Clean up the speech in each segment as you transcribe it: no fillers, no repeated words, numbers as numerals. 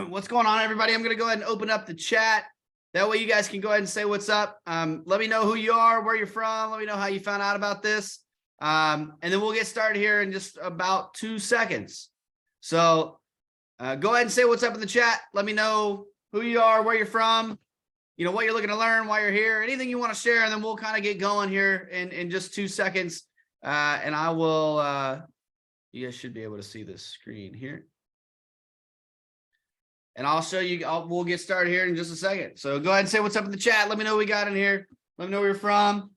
What's going on, everybody? I'm going to go ahead and open up the chat. That way you guys can go ahead and say what's up. Let me know who you are, where you're from. Let me know how you found out about this. And then we'll get started here in just about 2 seconds. So go ahead and say what's up in the chat. Let me know who you are, where you're from, what you're looking to learn, why you're here, anything you want to share. And then we'll kind of get going here in just 2 seconds. And I will, you guys should be able to see this screen here. And I'll show you, we'll get started here in just a second. So go ahead and say what's up in the chat. Let me know what we got in here. Let me know where you're from,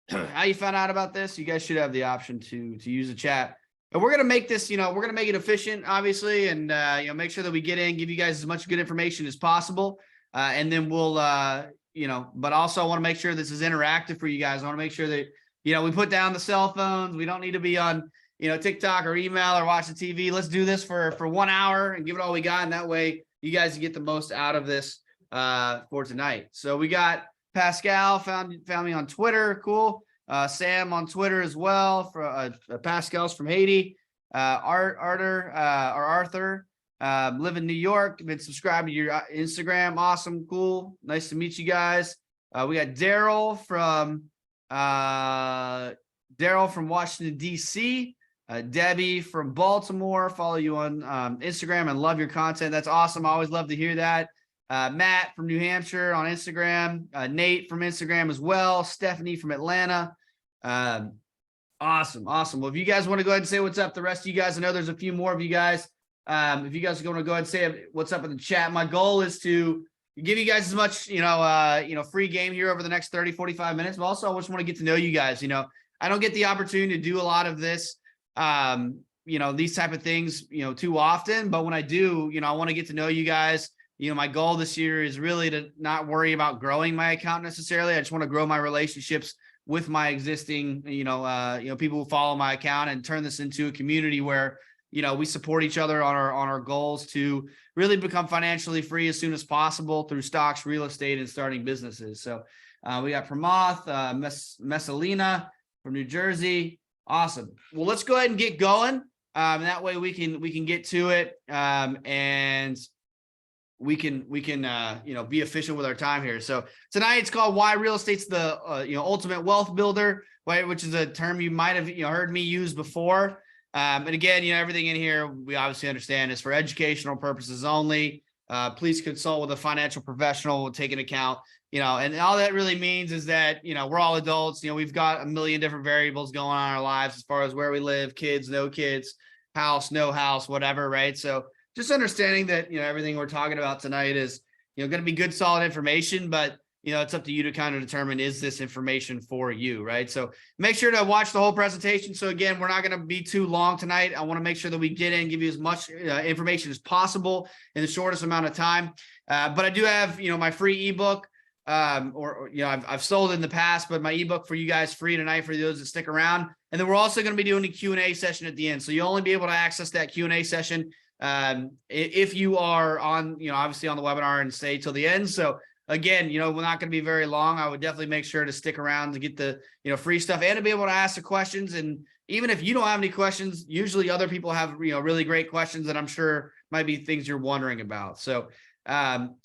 how you found out about this. You guys should have the option to use the chat. And we're going to make this, we're going to make it efficient, obviously, and, make sure that we get in, give you guys as much good information as possible. And then we'll, but also I want to make sure this is interactive for you guys. I want to make sure that, we put down the cell phones. We don't need to be on, TikTok or email or watching TV. Let's do this for 1 hour and give it all we got. And that way, you guys get the most out of this for tonight. So we got Pascal found me on Twitter. Cool. Sam on Twitter as well. Pascal's from Haiti. Arthur, live in New York. Been subscribed to your Instagram. Awesome. Cool. Nice to meet you guys. We got Daryl from Washington, D.C. Debbie from Baltimore, follow you on Instagram and love your content. That's awesome. I always love to hear that. Matt from New Hampshire on Instagram. Nate from Instagram as well. Stephanie from Atlanta. Awesome. Well, if you guys want to go ahead and say what's up, the rest of you guys, I know there's a few more of you guys. If you guys are going to go ahead and say what's up in the chat, my goal is to give you guys as much, free game here over the next 30, 45 minutes. But also, I just want to get to know you guys. I don't get the opportunity to do a lot of this. These type of things, too often, but when I do, I want to get to know you guys. My goal this year is really to not worry about growing my account necessarily. I just want to grow my relationships with my existing, people who follow my account and turn this into a community where, we support each other on our goals to really become financially free as soon as possible through stocks, real estate, and starting businesses. So, we got Pramath, Messalina from New Jersey. Awesome. Well, let's go ahead and get going. That way we can get to it. And we can be efficient with our time here. So tonight it's called Why Real Estate's the Ultimate Wealth Builder, right? Which is a term you might have heard me use before. And again, everything in here we obviously understand is for educational purposes only. Please consult with a financial professional, take into account and all that really means is that, we're all adults, we've got a million different variables going on in our lives as far as where we live, kids, no kids, house, no house, whatever. Right. So just understanding that, everything we're talking about tonight is, going to be good, solid information, but, it's up to you to kind of determine, is this information for you? Right. So make sure to watch the whole presentation. So again, we're not going to be too long tonight. I want to make sure that we get in, give you as much information as possible in the shortest amount of time. But I do have, my free ebook. I've sold in the past, but my ebook for you guys free tonight for those that stick around. And then we're also going to be doing a Q&A session at the end. So you'll only be able to access that Q&A session if you are on, obviously on the webinar and stay till the end. So again, we're not going to be very long. I would definitely make sure to stick around to get the, free stuff and to be able to ask the questions. And even if you don't have any questions, usually other people have, really great questions that I'm sure might be things you're wondering about. So,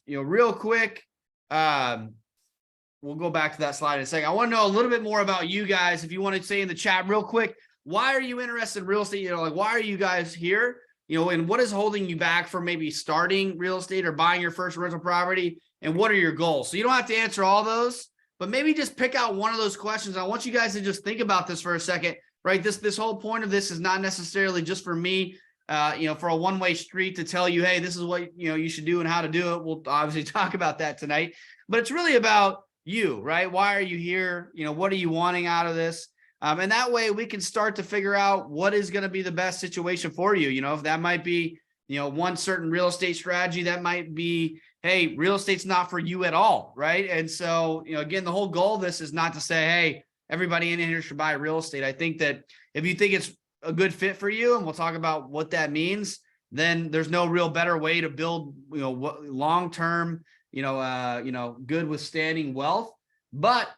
real quick, we'll go back to that slide in a second. I want to know a little bit more about you guys. If you want to say in the chat real quick, why are you interested in real estate? Why are you guys here? And what is holding you back from maybe starting real estate or buying your first rental property? And what are your goals? So you don't have to answer all those, but maybe just pick out one of those questions. I want you guys to just think about this for a second, right? This whole point of this is not necessarily just for me, for a one-way street to tell you, hey, this is what, you should do and how to do it. We'll obviously talk about that tonight, but it's really about you, right? Why are you here? What are you wanting out of this? And that way we can start to figure out what is going to be the best situation for you. If that might be, one certain real estate strategy, that might be, hey, real estate's not for you at all, right? And so, again, the whole goal of this is not to say, hey, everybody in here should buy real estate. I think that if you think it's a good fit for you, and we'll talk about what that means, then there's no real better way to build, long-term, good withstanding wealth. But,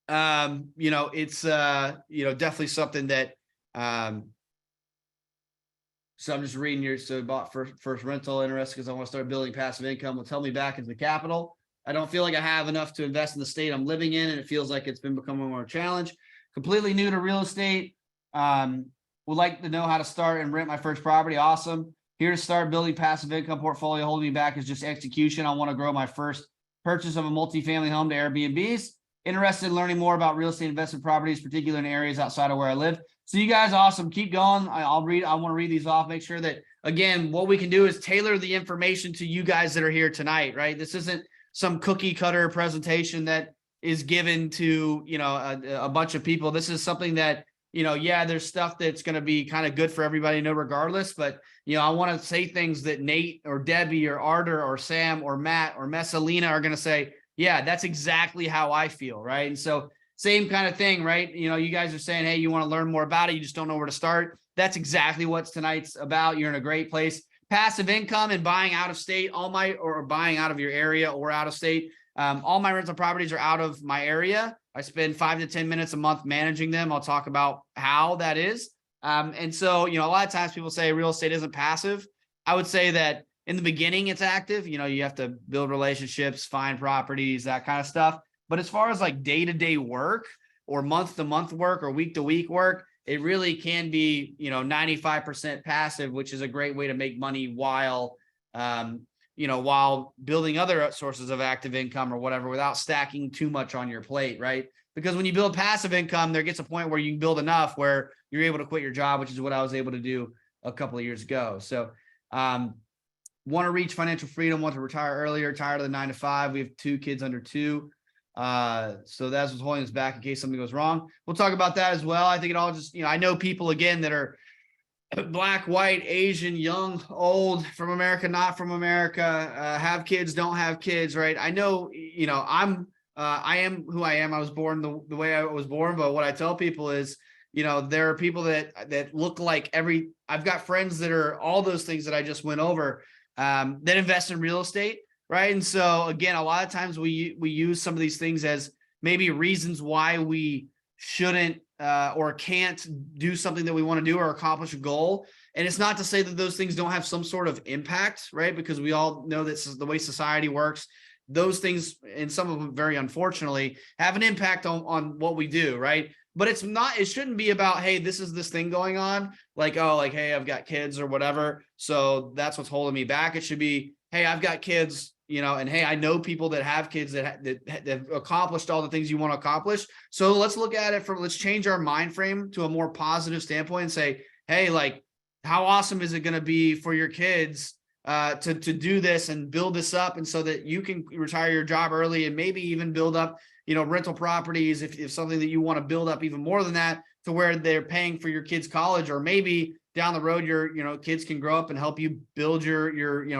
it's, definitely something that, So I'm just reading your, so bought first rental, interest because I want to start building passive income. Will tell me back into the capital. I don't feel like I have enough to invest in the state I'm living in, and it feels like it's been becoming more of a challenge. Completely new to real estate. Would like to know how to start and rent my first property. Awesome. Here to start building passive income portfolio. Holding me back is just execution. I want to grow my first purchase of a multifamily home to Airbnbs. Interested in learning more about real estate investment properties, particularly in areas outside of where I live. So you guys, awesome. Keep going. I want to read these off. Make sure that, again, what we can do is tailor the information to you guys that are here tonight, right? This isn't some cookie cutter presentation that is given to, a bunch of people. This is something that, yeah, there's stuff that's going to be kind of good for everybody, regardless. But, I want to say things that Nate or Debbie or Arter or Sam or Matt or Messalina are going to say, yeah, that's exactly how I feel, right? And so same kind of thing, right? You guys are saying, hey, you want to learn more about it. You just don't know where to start. That's exactly what tonight's about. You're in a great place. Passive income and buying out of state, or buying out of your area or out of state. All my rental properties are out of my area. I spend 5 to 10 minutes a month managing them. I'll talk about how that is. And so, a lot of times people say real estate isn't passive. I would say that in the beginning, it's active. You have to build relationships, find properties, that kind of stuff. But as far as like day-to-day work or month-to-month work or week-to-week work, it really can be, 95% passive, which is a great way to make money while, while building other sources of active income or whatever without stacking too much on your plate, right? Because when you build passive income, there gets a point where you can build enough where you're able to quit your job, which is what I was able to do a couple of years ago. So, want to reach financial freedom, want to retire earlier, tired of the 9 to 5. We have 2 kids under 2. So that's what's holding us back in case something goes wrong. We'll talk about that as well. I think it all just, I know people again that are black, white, Asian, young, old, from America, not from America, have kids, don't have kids, right? I know, I am who I am. I was born the way I was born, but what I tell people is, there are people that look like I've got friends that are all those things that I just went over, that invest in real estate. Right. And so, again, a lot of times we use some of these things as maybe reasons why we shouldn't or can't do something that we want to do or accomplish a goal. And it's not to say that those things don't have some sort of impact, right? Because we all know that's the way society works. Those things, and some of them very unfortunately, have an impact on what we do, right? But it shouldn't be about, hey, this is this thing going on, like, oh, like, hey, I've got kids or whatever, so that's what's holding me back. It should be, hey, I've got kids, and hey, I know people that have kids that have accomplished all the things you want to accomplish. So let's look at it let's change our mind frame to a more positive standpoint and say, hey, like, how awesome is it going to be for your kids to do this and build this up, and so that you can retire your job early and maybe even build up, rental properties if something that you want to build up even more than that, to where they're paying for your kids' college, or maybe down the road your kids can grow up and help you build your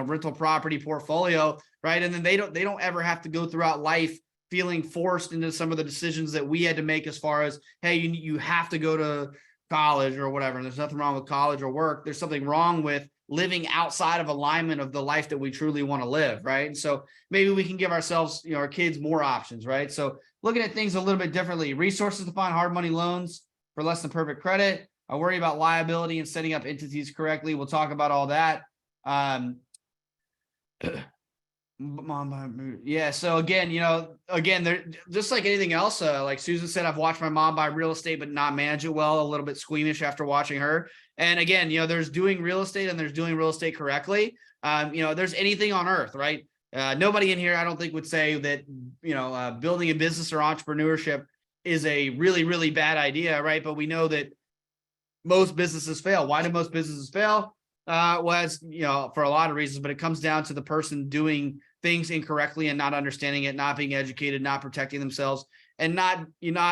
rental property portfolio, right? And then they don't ever have to go throughout life feeling forced into some of the decisions that we had to make, as far as, hey, you have to go to college or whatever. And there's nothing wrong with college or work. There's something wrong with living outside of alignment of the life that we truly want to live, right? And so maybe we can give ourselves, our kids, more options, right? So looking at things a little bit differently. Resources to find hard money loans for less than perfect credit. I worry about liability and setting up entities correctly. We'll talk about all that. Yeah. So again, they're just like anything else. Like Susan said, I've watched my mom buy real estate, but not manage it well, a little bit squeamish after watching her. And again, there's doing real estate and there's doing real estate correctly. There's anything on earth, right? Nobody in here, I don't think, would say that, building a business or entrepreneurship is a really, really bad idea, right? But we know that most businesses fail. Why do most businesses fail? Well, it's, for a lot of reasons, but it comes down to the person doing things incorrectly and not understanding it, not being educated, not protecting themselves, and not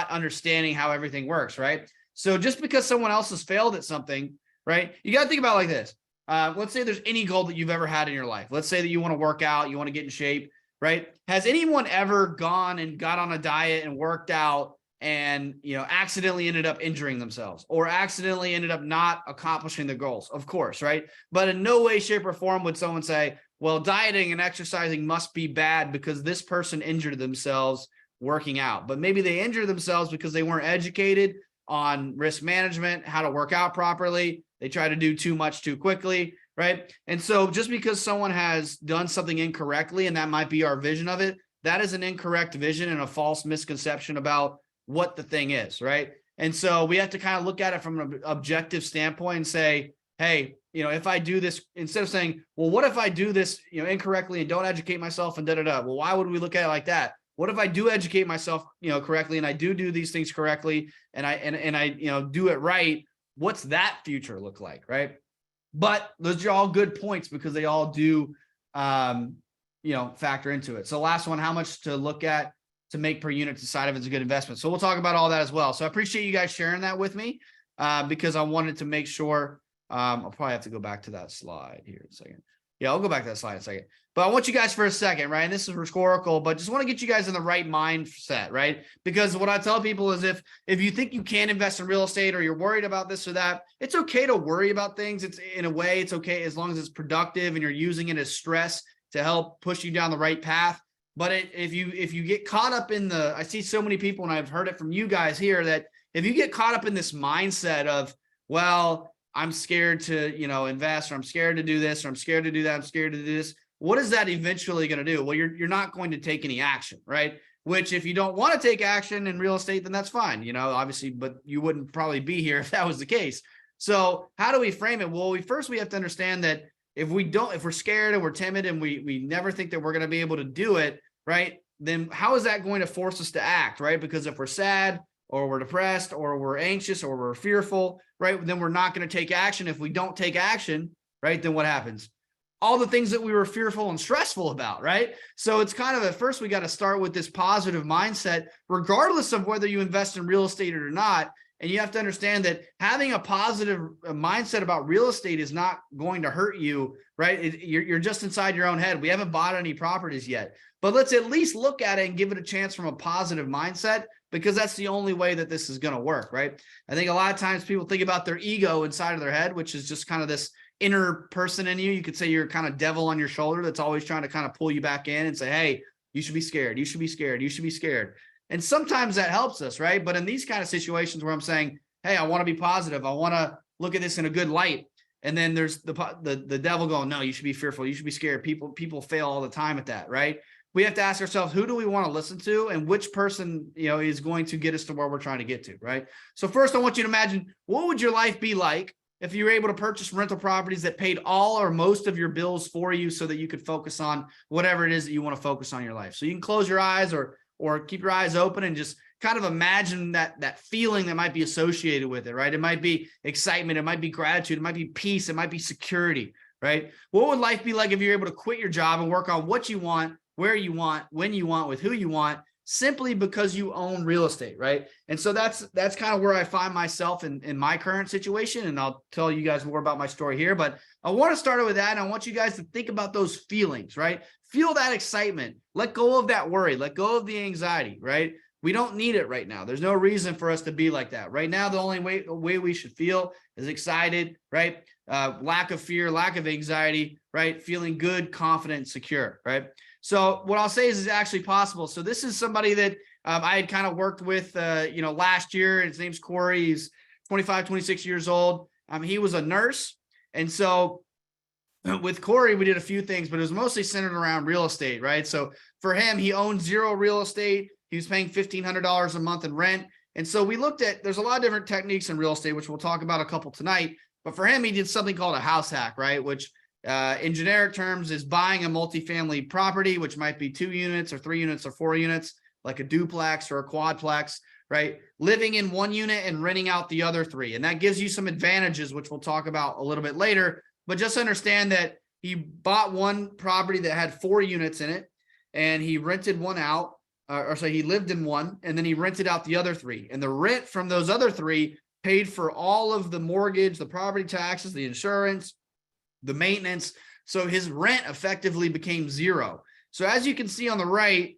understanding how everything works, right? So just because someone else has failed at something, right? You got to think about it like this. Let's say there's any goal that you've ever had in your life. Let's say that you want to work out, you want to get in shape, right? Has anyone ever gone and got on a diet and worked out and, accidentally ended up injuring themselves, or accidentally ended up not accomplishing the goals? Of course, right? But in no way, shape, or form would someone say, well, dieting and exercising must be bad because this person injured themselves working out. But maybe they injured themselves because they weren't educated on risk management, how to work out properly, They try to do too much too quickly, right? And so just because someone has done something incorrectly, and that might be our vision of it, that is an incorrect vision and a false misconception about what the thing is, right? And so we have to kind of look at it from an objective standpoint and say, hey, if I do this, instead of saying, well, what if I do this, incorrectly and don't educate myself and da-da-da? Well, why would we look at it like that? What if I do educate myself, correctly, and I do these things correctly, and I do it right? What's that future look like, right? But those are all good points because they all do, factor into it. So last one, how much to look at to make per unit to decide if it's a good investment. So we'll talk about all that as well. So I appreciate you guys sharing that with me because I wanted to make sure. I'll probably have to go back to that slide here in a second. Yeah, I'll go back to that slide in a second. But I want you guys for a second, right? And this is rhetorical, but just want to get you guys in the right mindset, right? Because what I tell people is if you think you can invest in real estate or you're worried about this or that, it's okay to worry about things. It's in a way, it's okay as long as it's productive and you're using it as stress to help push you down the right path. But if you get caught up in I see so many people, and I've heard it from you guys here, that if you get caught up in this mindset of, well, I'm scared to, invest, or I'm scared to do this, or I'm scared to do that, I'm scared to do this. What is that eventually going to do? Well, you're not going to take any action, right? Which if you don't want to take action in real estate, then that's fine, obviously, but you wouldn't probably be here if that was the case. So how do we frame it? Well, we have to understand that if we're scared and we're timid and we never think that we're going to be able to do it, right? Then how is that going to force us to act, right? Because if we're sad, or we're depressed, or we're anxious, or we're fearful, right? Then we're not going to take action. If we don't take action, right, then what happens? All the things that we were fearful and stressful about, right? So it's kind of, at first, we got to start with this positive mindset, regardless of whether you invest in real estate or not. And you have to understand that having a positive mindset about real estate is not going to hurt you, right? You're just inside your own head. We haven't bought any properties yet, but let's at least look at it and give it a chance from a positive mindset, because that's the only way that this is going to work, right? I think a lot of times people think about their ego inside of their head, which is just kind of this inner person in you. You could say you're kind of devil on your shoulder that's always trying to kind of pull you back in and say, hey, you should be scared. You should be scared. You should be scared. And sometimes that helps us, right? But in these kind of situations where I'm saying, hey, I want to be positive, I want to look at this in a good light, and then there's the devil going, no, you should be fearful. You should be scared. People fail all the time at that, right? We have to ask ourselves, who do we want to listen to, and which person, is going to get us to where we're trying to get to, right? So first, I want you to imagine, what would your life be like if you were able to purchase rental properties that paid all or most of your bills for you so that you could focus on whatever it is that you want to focus on in your life? So you can close your eyes or keep your eyes open and just kind of imagine that feeling that might be associated with it, right? It might be excitement. It might be gratitude. It might be peace. It might be security, right? What would life be like if you're able to quit your job and work on what you want, where you want, when you want, with who you want, simply because you own real estate, right? And so that's kind of where I find myself in my current situation. And I'll tell you guys more about my story here, but I want to start with that. And I want you guys to think about those feelings, right? Feel that excitement, let go of that worry, let go of the anxiety, right? We don't need it right now. There's no reason for us to be like that. Right now, the only way we should feel is excited, right? Lack of fear, lack of anxiety, right? Feeling good, confident, secure, right? So what I'll say is it's actually possible. So this is somebody that I had kind of worked with, last year. His name's Corey. He's 25, 26 years old. He was a nurse. And so with Corey, we did a few things, but it was mostly centered around real estate, right? So for him, he owned zero real estate. He was paying $1,500 a month in rent. And so we looked at, there's a lot of different techniques in real estate, which we'll talk about a couple tonight. But for him, he did something called a house hack, right? Which in generic terms is buying a multifamily property, which might be 2 units or 3 units or 4 units, like a duplex or a quadplex, right? Living in 1 unit and renting out the other 3. And that gives you some advantages, which we'll talk about a little bit later. But just understand that he bought one property that had 4 units in it, and he rented one out, he lived in one, and then he rented out the other 3. And the rent from those other 3 paid for all of the mortgage, the property taxes, the insurance, the maintenance. So his rent effectively became zero. So as you can see on the right,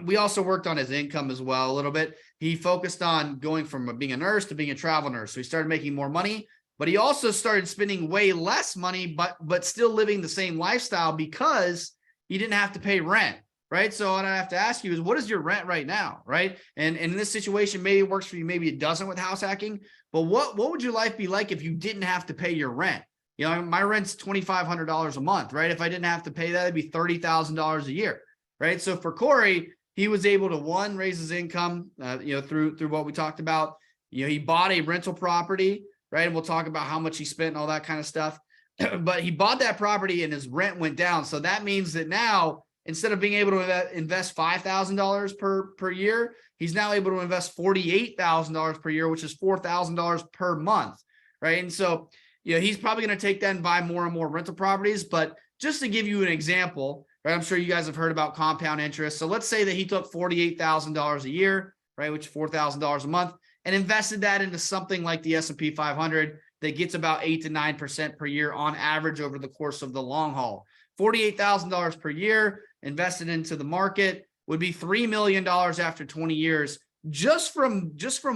we also worked on his income as well a little bit. He focused on going from being a nurse to being a travel nurse. So he started making more money, but he also started spending way less money, but still living the same lifestyle because he didn't have to pay rent. right? So what I have to ask you is, what is your rent right now, right? And in this situation, maybe it works for you, maybe it doesn't with house hacking, but what would your life be like if you didn't have to pay your rent? You know, my rent's $2,500 a month, right? If I didn't have to pay that, it'd be $30,000 a year, right? So for Corey, he was able to, one, raise his income, through what we talked about. You know, he bought a rental property, right? And we'll talk about how much he spent and all that kind of stuff. But he bought that property and his rent went down. So that means that now, instead of being able to invest $5,000 per year, he's now able to invest $48,000 per year, which is $4,000 per month, right? And so, you know, he's probably going to take that and buy more and more rental properties. But just to give you an example, right? I'm sure you guys have heard about compound interest. So let's say that he took $48,000 a year, right, which is $4,000 a month, and invested that into something like the S&P 500 that gets about 8 to 9% per year on average over the course of the long haul. $48,000 per year invested into the market would be $3 million after 20 years, just from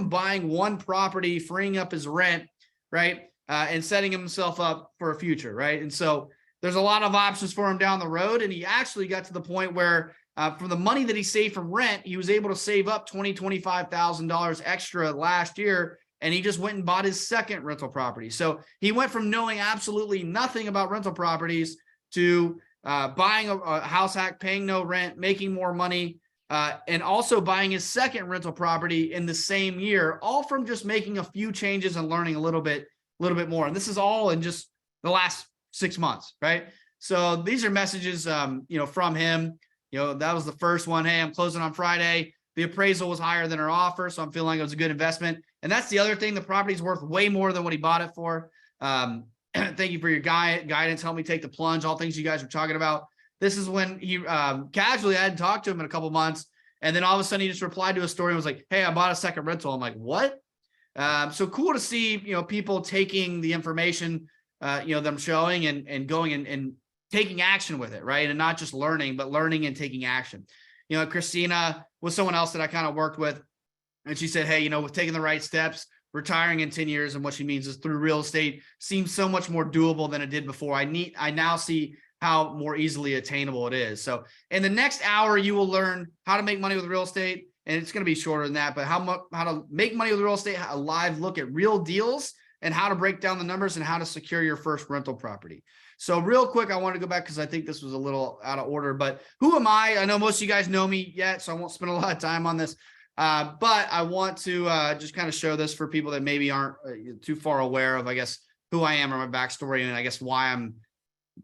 buying one property, freeing up his rent, right? And setting himself up for a future, right? And so there's a lot of options for him down the road. And he actually got to the point where from the money that he saved from rent, he was able to save up $25,000 extra last year. And he just went and bought his second rental property. So he went from knowing absolutely nothing about rental properties to buying a house hack, paying no rent, making more money, and also buying his second rental property in the same year, all from just making a few changes and learning a little bit more. And this is all in just the last 6 months, right? So these are messages, from him. You know, that was the first one. Hey, I'm closing on Friday. The appraisal was higher than our offer, so I'm feeling like it was a good investment. And that's the other thing. The property's worth way more than what he bought it for. Thank you for your guidance. Help me take the plunge. All things you guys were talking about. This is when he casually, I hadn't talked to him in a couple months. And then all of a sudden he just replied to a story and was like, hey, I bought a second rental. I'm like, what? So cool to see, people taking the information, them showing and going and taking action with it, right? And not just learning, but learning and taking action. You know, Christina was someone else that I kind of worked with. And she said, hey, with taking the right steps, retiring in 10 years, and what she means is through real estate seems so much more doable than it did before. I now see how more easily attainable it is. So in the next hour, you will learn how to make money with real estate. And it's going to be shorter than that, but how to make money with real estate, a live look at real deals, and how to break down the numbers and how to secure your first rental property. So real quick, I want to go back because I think this was a little out of order, but who am I? I know most of you guys know me yet, so I won't spend a lot of time on this. But I want to just kind of show this for people that maybe aren't too far aware of, I guess, who I am or my backstory, and I guess why I'm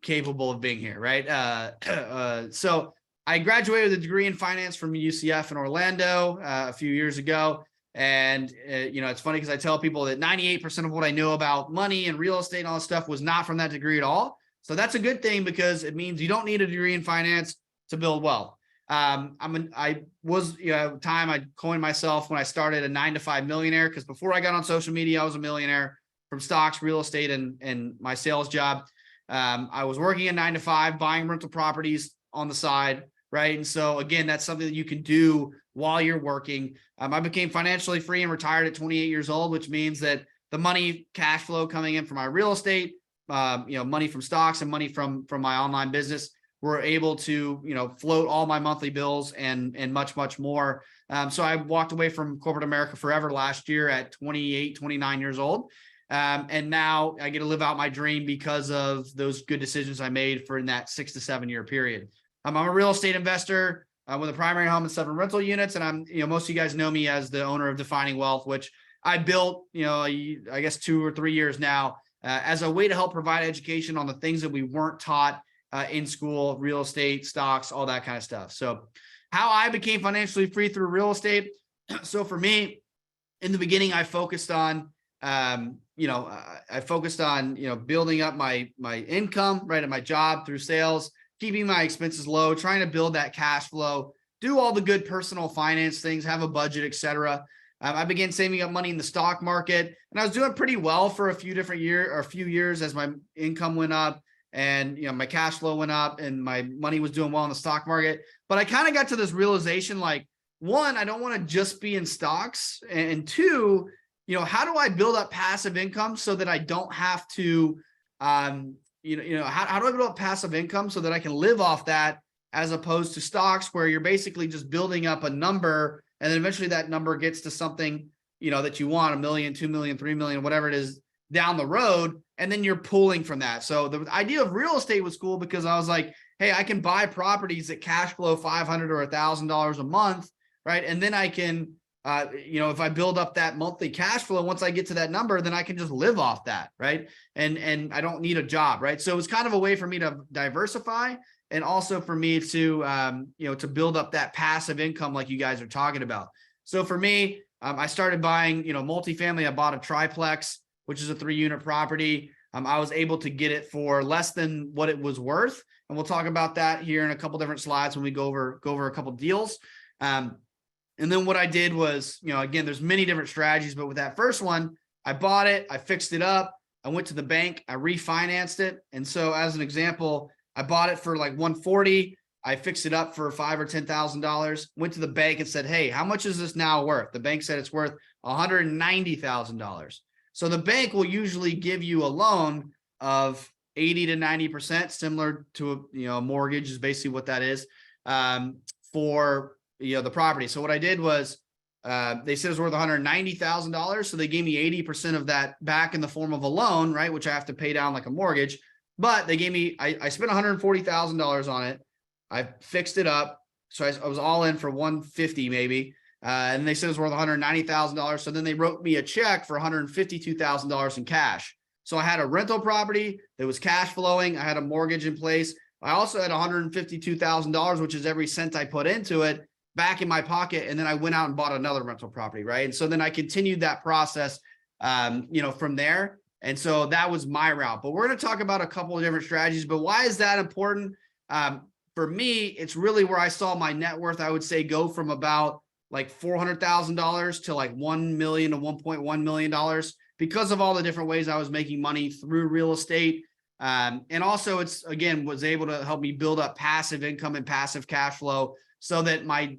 capable of being here, right? So I graduated with a degree in finance from UCF in Orlando a few years ago. And, it's funny because I tell people that 98% of what I know about money and real estate and all this stuff was not from that degree at all. So that's a good thing because it means you don't need a degree in finance to build wealth. I coined myself when I started a 9-to-5 millionaire, because before I got on social media, I was a millionaire from stocks, real estate, and my sales job. I was working a 9-to-5, buying rental properties on the side, right? And so again, that's something that you can do while you're working. I became financially free and retired at 28 years old, which means that the money, cash flow coming in from my real estate, money from stocks and money from my online business, were able to, float all my monthly bills and much, much more. So I walked away from corporate America forever last year at 28, 29 years old. And now I get to live out my dream because of those good decisions I made for in that 6 to 7 year period. I'm a real estate investor with a primary home and 7 rental units. And I'm, most of you guys know me as the owner of Defining Wealth, which I built, I guess 2 or 3 years now as a way to help provide education on the things that we weren't taught in school, real estate, stocks, all that kind of stuff. So how I became financially free through real estate. So for me, in the beginning, I focused on, building up my income, right, at my job through sales, keeping my expenses low, trying to build that cash flow, do all the good personal finance things, have a budget, etc. I began saving up money in the stock market, and I was doing pretty well for a few years as my income went up and my cash flow went up and my money was doing well in the stock market. But I kind of got to this realization, like, one, I don't want to just be in stocks, and two, how do I build up passive income so that I don't have to, how do I build up passive income so that I can live off that as opposed to stocks where you're basically just building up a number, and then eventually that number gets to something, that you want, 1 million, 2 million, 3 million, whatever it is down the road. And then you're pulling from that. So the idea of real estate was cool because I was like, hey, I can buy properties that cash flow $500 or $1,000 a month, right? And then I can, if I build up that monthly cash flow, once I get to that number, then I can just live off that, right? And I don't need a job, right? So it was kind of a way for me to diversify, and also for me to, to build up that passive income like you guys are talking about. So for me, I started buying, multifamily. I bought a triplex, which is a 3-unit property. I was able to get it for less than what it was worth. And we'll talk about that here in a couple different slides when we go over a couple deals. And then what I did was, again, there's many different strategies, but with that first one, I bought it, I fixed it up, I went to the bank, I refinanced it. And so as an example, I bought it for like 140. I fixed it up for $5,000 or $10,000, went to the bank and said, hey, how much is this now worth? The bank said it's worth $190,000. So the bank will usually give you a loan of 80 to 90%, similar to a mortgage is basically what that is, for the property. So what I did was they said it was worth $190,000. So they gave me 80% of that back in the form of a loan, right? Which I have to pay down like a mortgage. But they gave me, I spent $140,000 on it. I fixed it up. So I was all in for 150 maybe. And they said it was worth $190,000. So then they wrote me a check for $152,000 in cash. So I had a rental property that was cash flowing. I had a mortgage in place. I also had $152,000, which is every cent I put into it, back in my pocket. And then I went out and bought another rental property, right? And so then I continued that process, from there. And so that was my route. But we're going to talk about a couple of different strategies. But why is that important? For me, it's really where I saw my net worth, I would say, go from about like $400,000 to like $1 million to $1.1 million because of all the different ways I was making money through real estate. And also it's, again, was able to help me build up passive income and passive cash flow so that my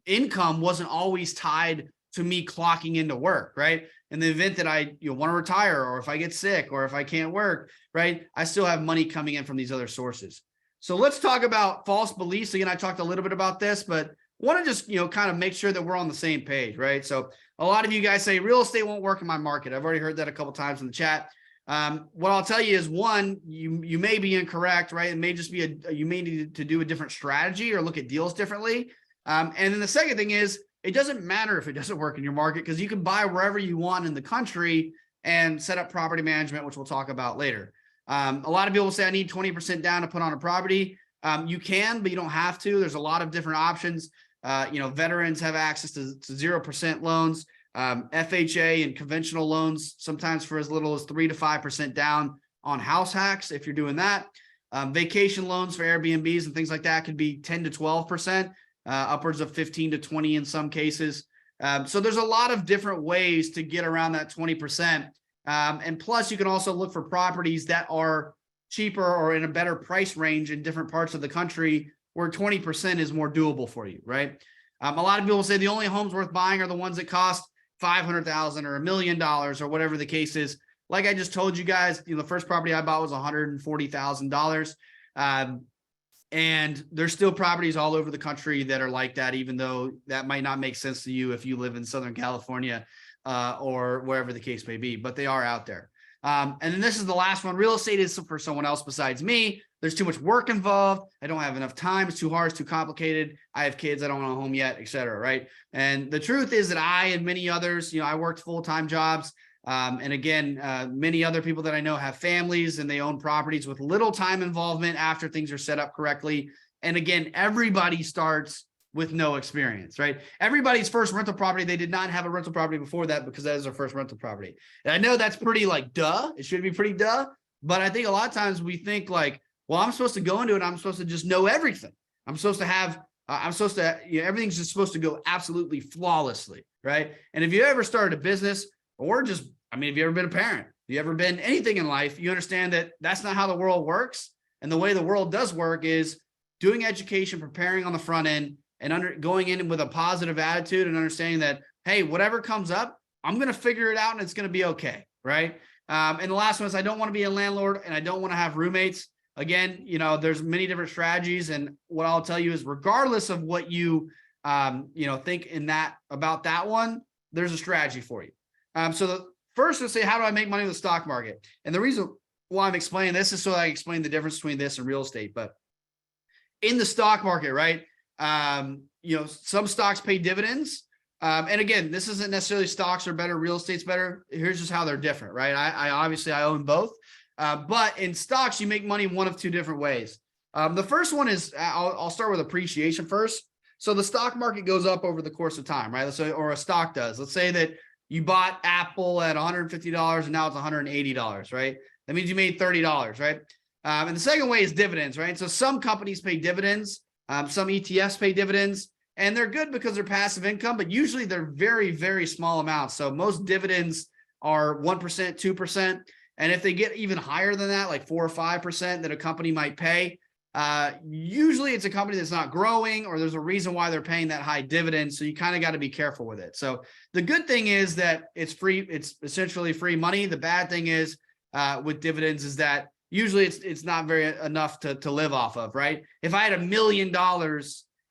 income wasn't always tied to me clocking into work, right? In the event that I want to retire, or if I get sick, or if I can't work, right, I still have money coming in from these other sources. So let's talk about false beliefs. Again, I talked a little bit about this, but want to just, kind of make sure that we're on the same page, right? So a lot of you guys say real estate won't work in my market. I've already heard that a couple of times in the chat. What I'll tell you is, one, you may be incorrect, right? It may just be you may need to do a different strategy or look at deals differently. And then the second thing is, it doesn't matter if it doesn't work in your market, because you can buy wherever you want in the country and set up property management, which we'll talk about later. A lot of people say I need 20% down to put on a property. You can, but you don't have to. There's a lot of different options. Veterans have access to 0% loans, FHA and conventional loans, sometimes for as little as 3 to 5% down on house hacks. If you're doing that, vacation loans for Airbnbs and things like that could be 10 to 12%, upwards of 15 to 20 in some cases. So there's a lot of different ways to get around that 20%. And plus you can also look for properties that are cheaper or in a better price range in different parts of the country where 20% is more doable for you, right? A lot of people say the only homes worth buying are the ones that cost $500,000 or $1 million or whatever the case is. Like I just told you guys, the first property I bought was $140,000. And there's still properties all over the country that are like that, even though that might not make sense to you if you live in Southern California or wherever the case may be, but they are out there. And then this is the last one. Real estate is for someone else besides me. There's too much work involved. I don't have enough time. It's too hard. It's too complicated. I have kids. I don't own a home yet, et cetera, right? And the truth is that I and many others, I worked full-time jobs. And again, many other people that I know have families and they own properties with little time involvement after things are set up correctly. And again, everybody starts with no experience, right? Everybody's first rental property, they did not have a rental property before that because that is their first rental property. And I know that's pretty like duh. It should be pretty duh. But I think a lot of times we think like, well, I'm supposed to go into it. I'm supposed to just know everything. I'm supposed to have, everything's just supposed to go absolutely flawlessly, right? And if you ever started a business or just, if you ever been a parent, if you ever been anything in life, you understand that that's not how the world works. And the way the world does work is doing education, preparing on the front end, and going in with a positive attitude and understanding that, hey, whatever comes up, I'm going to figure it out and it's going to be okay, right? And the last one is I don't want to be a landlord and I don't want to have roommates. again, there's many different strategies. And what I'll tell you is regardless of what you, think about that one, there's a strategy for you. So the first, let's say, how do I make money in the stock market? And the reason why I'm explaining this is so I explain the difference between this and real estate. But in the stock market, right? Some stocks pay dividends. And again, this isn't necessarily stocks are better, real estate's better. Here's just how they're different, right? I obviously own both. But in stocks, you make money one of two different ways. The first one is, I'll start with appreciation first. So the stock market goes up over the course of time, right? Or a stock does. Let's say that you bought Apple at $150 and now it's $180, right? That means you made $30, right? And the second way is dividends, right? So some companies pay dividends, some ETFs pay dividends, and they're good because they're passive income, but usually they're very, very small amounts. So most dividends are 1%, 2%. And if they get even higher than that, like 4 or 5% that a company might pay, usually it's a company that's not growing, or there's a reason why they're paying that high dividend. So you kind of got to be careful with it. So the good thing is that it's free. It's essentially free money. The bad thing is with dividends is that usually it's not very enough to live off of, right? If I had $1 million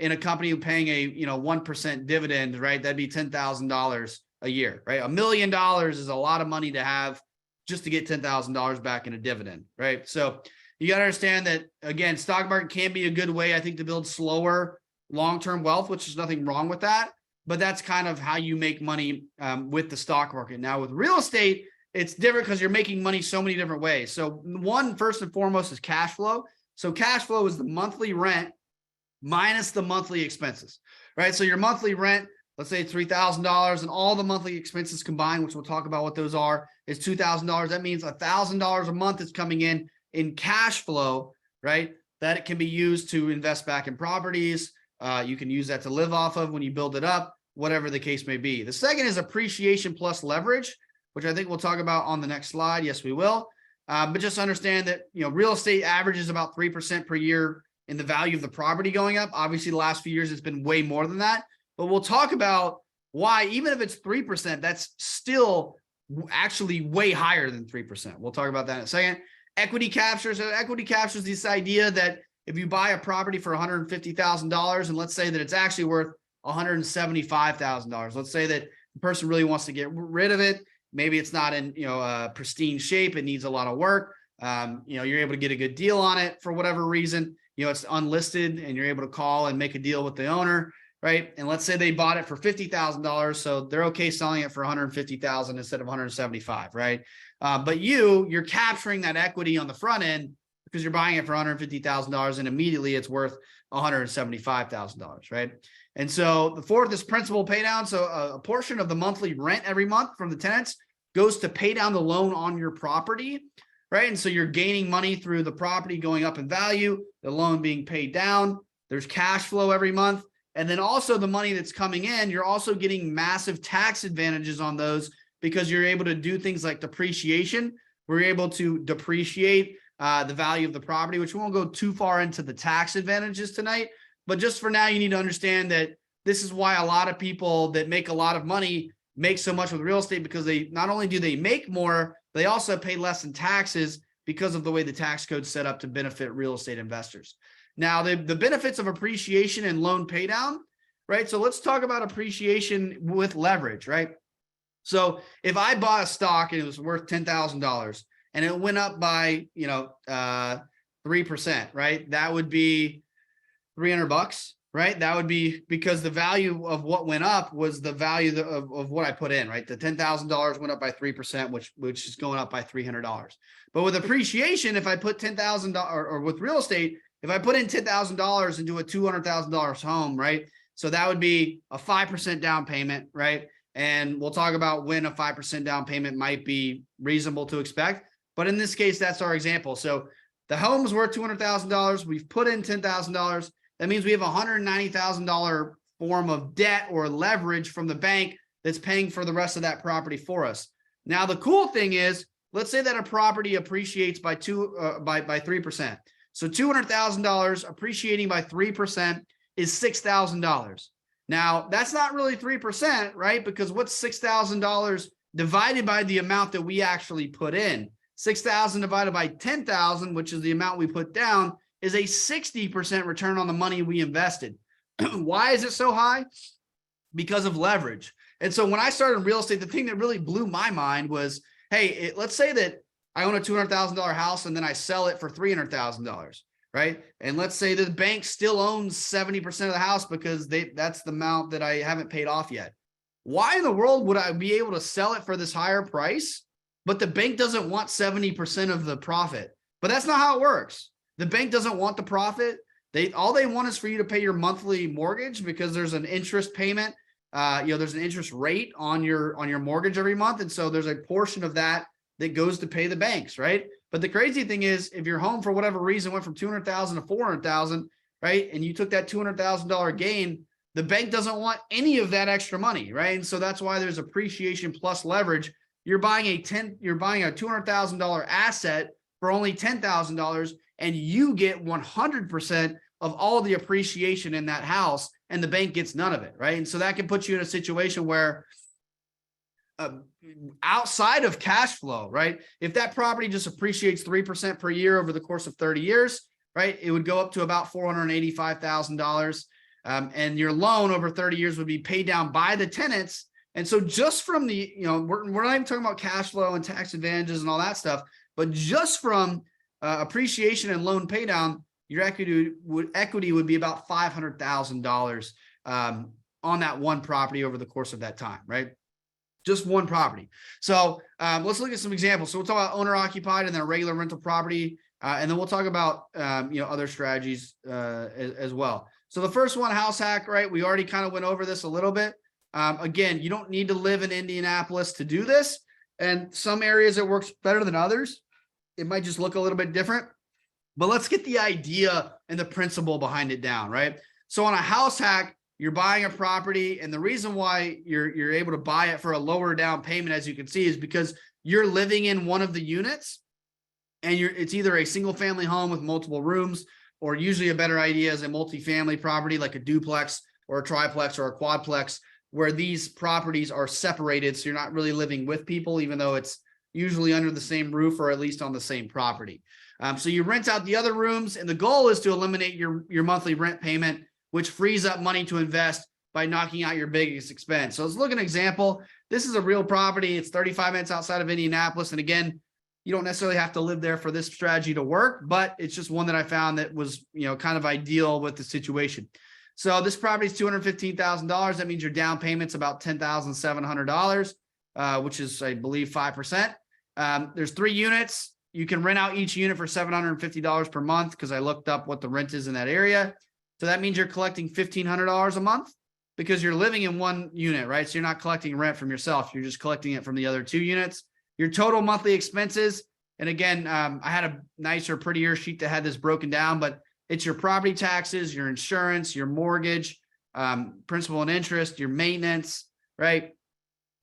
in a company paying a 1% dividend, right, that'd be $10,000 a year, right? $1 million is a lot of money to have just to get $10,000 back in a dividend, right? So you got to understand that, again, stock market can be a good way, I think, to build slower long-term wealth, which is nothing wrong with that. But that's kind of how you make money with the stock market. Now, with real estate, it's different because you're making money so many different ways. So one, first and foremost, is cash flow. So cash flow is the monthly rent minus the monthly expenses, right? So your monthly rent, let's say $3,000, and all the monthly expenses combined, which we'll talk about what those are, is $2,000. That means $1,000 a month is coming in cash flow, right? That it can be used to invest back in properties. You can use that to live off of when you build it up, whatever the case may be. The second is appreciation plus leverage, which I think we'll talk about on the next slide. Yes, we will. But just understand that, real estate averages about 3% per year in the value of the property going up. Obviously, the last few years, it's been way more than that. But we'll talk about why, even if it's 3%, that's still actually way higher than 3%. We'll talk about that in a second. Equity capture. So equity captures this idea that if you buy a property for $150,000, and let's say that it's actually worth $175,000. Let's say that the person really wants to get rid of it. Maybe it's not in pristine shape. It needs a lot of work. You're able to get a good deal on it for whatever reason. It's unlisted, and you're able to call and make a deal with the owner, right? And let's say they bought it for $50,000, so they're okay selling it for $150,000 instead of $175,000, right? But you're capturing that equity on the front end because you're buying it for $150,000, and immediately it's worth $175,000, right? And so the fourth is principal pay down. So a portion of the monthly rent every month from the tenants goes to pay down the loan on your property, right? And so you're gaining money through the property going up in value, the loan being paid down. There's cash flow every month. And then also the money that's coming in, you're also getting massive tax advantages on those because you're able to do things like depreciation. We're able to depreciate the value of the property, which we won't go too far into the tax advantages tonight. But just for now, you need to understand that this is why a lot of people that make a lot of money make so much with real estate, because they not only do they make more, they also pay less in taxes because of the way the tax code's set up to benefit real estate investors. Now, the benefits of appreciation and loan pay down, right? So let's talk about appreciation with leverage, right? So if I bought a stock and it was worth $10,000 and it went up by, 3%, right? That would be $300, right? That would be because the value of what went up was the value of what I put in, right? The $10,000 went up by 3%, which is going up by $300. But with appreciation, if I put $10,000 or with real estate, if I put in $10,000 into a $200,000 home, right? So that would be a 5% down payment, right? And we'll talk about when a 5% down payment might be reasonable to expect. But in this case, that's our example. So the home's worth $200,000. We've put in $10,000. That means we have a $190,000 form of debt or leverage from the bank that's paying for the rest of that property for us. Now, the cool thing is, let's say that a property appreciates by 3%. So $200,000 appreciating by 3% is $6,000. Now, that's not really 3%, right? Because what's $6,000 divided by the amount that we actually put in? 6,000 divided by 10,000, which is the amount we put down, is a 60% return on the money we invested. Why is it so high? Because of leverage. And so when I started in real estate, the thing that really blew my mind was, hey, let's say that I own a $200,000 house and then I sell it for $300,000, right? And let's say that the bank still owns 70% of the house because that's the amount that I haven't paid off yet. Why in the world would I be able to sell it for this higher price, but the bank doesn't want 70% of the profit? But that's not how it works. The bank doesn't want the profit. All they want is for you to pay your monthly mortgage, because there's an interest payment. There's an interest rate on your mortgage every month. And so there's a portion of that goes to pay the banks, right? But the crazy thing is, if your home for whatever reason went from 200,000 to 400,000, right? And you took that $200,000 gain, the bank doesn't want any of that extra money, right? And so that's why there's appreciation plus leverage. You're buying a $200,000 asset for only $10,000, and you get 100% of all the appreciation in that house, and the bank gets none of it, right? And so that can put you in a situation where outside of cash flow, right? If that property just appreciates 3% per year over the course of 30 years, right, it would go up to about $485,000. And your loan over 30 years would be paid down by the tenants. And so just from the, we're not even talking about cash flow and tax advantages and all that stuff, but just from appreciation and loan pay down, your equity would be about $500,000 on that one property over the course of that time, right? Just one property. So let's look at some examples. So we'll talk about owner occupied and then a regular rental property. And then we'll talk about, other strategies as well. So the first one, house hack, right? We already kind of went over this a little bit. Again, you don't need to live in Indianapolis to do this. And some areas it works better than others. It might just look a little bit different, but let's get the idea and the principle behind it down, right? So on a house hack, you're buying a property, and the reason why you're able to buy it for a lower down payment, as you can see, is because you're living in one of the units, and it's either a single family home with multiple rooms, or usually a better idea is a multifamily property like a duplex or a triplex or a quadplex, where these properties are separated. So you're not really living with people, even though it's usually under the same roof or at least on the same property. So you rent out the other rooms, and the goal is to eliminate your monthly rent payment, which frees up money to invest by knocking out your biggest expense. So let's look at an example. This is a real property. It's 35 minutes outside of Indianapolis. And again, you don't necessarily have to live there for this strategy to work, but it's just one that I found that was, kind of ideal with the situation. So this property is $215,000. That means your down payment's about $10,700, which is, I believe, 5%. There's 3 units. You can rent out each unit for $750 per month, because I looked up what the rent is in that area. So that means you're collecting $1,500 a month because you're living in one unit, right? So you're not collecting rent from yourself. You're just collecting it from the other 2 units. Your total monthly expenses, and again, I had a nicer, prettier sheet that had this broken down, but it's your property taxes, your insurance, your mortgage, principal and interest, your maintenance, right?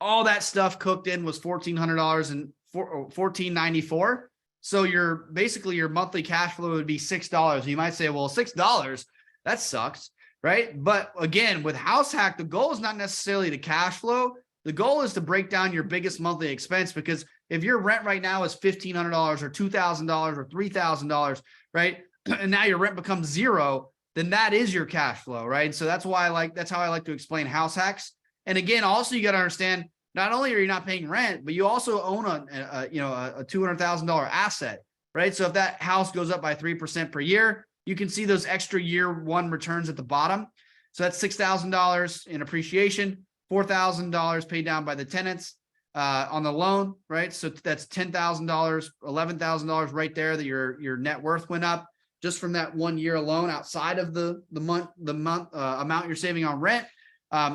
All that stuff cooked in was $1,400 and $1,494. So your monthly cash flow would be $6. You might say, well, $6, that sucks, right? But again, with house hack, the goal is not necessarily the cash flow. The goal is to break down your biggest monthly expense, because if your rent right now is $1,500 or $2,000 or $3,000, right? And now your rent becomes $0, then that is your cash flow, right? So that's how I like to explain house hacks. And again, also you got to understand, not only are you not paying rent, but you also own a $200,000 asset, right? So if that house goes up by 3% per year, you can see those extra year one returns at the bottom. So that's $6,000 in appreciation, $4,000 paid down by the tenants on the loan, right? So that's $10,000, $11,000 right there that your net worth went up just from that 1 year alone, outside of the month amount you're saving on rent.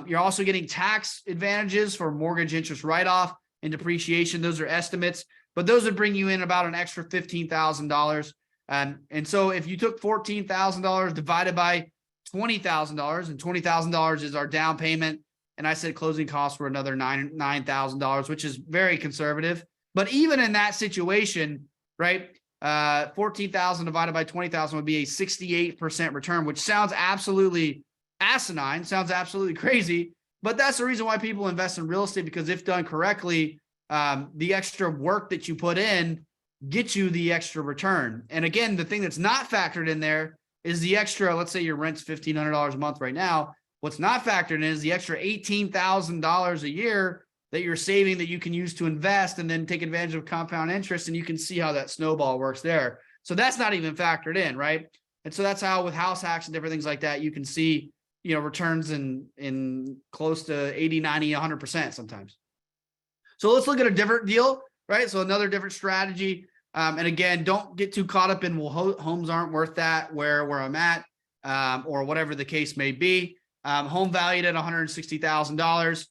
You're also getting tax advantages for mortgage interest write-off and depreciation. Those are estimates, but those would bring you in about an extra $15,000. And so if you took $14,000 divided by $20,000, and $20,000 is our down payment, and I said closing costs were another $9,000, which is very conservative. But even in that situation, right, 14,000 divided by 20,000 would be a 68% return, which sounds absolutely asinine, sounds absolutely crazy. But that's the reason why people invest in real estate, because if done correctly, the extra work that you put in get you the extra return. And again, the thing that's not factored in there is the extra, let's say your rent's $1,500 a month right now. What's not factored in is the extra $18,000 a year that you're saving that you can use to invest and then take advantage of compound interest. And you can see how that snowball works there. So that's not even factored in, right? And so that's how with house hacks and different things like that, you can see, you know, returns in close to 80, 90, 100% sometimes. So let's look at a different deal, right? So another different strategy. And again, don't get too caught up in, well, homes aren't worth that where I'm at, or whatever the case may be. Home valued at $160,000,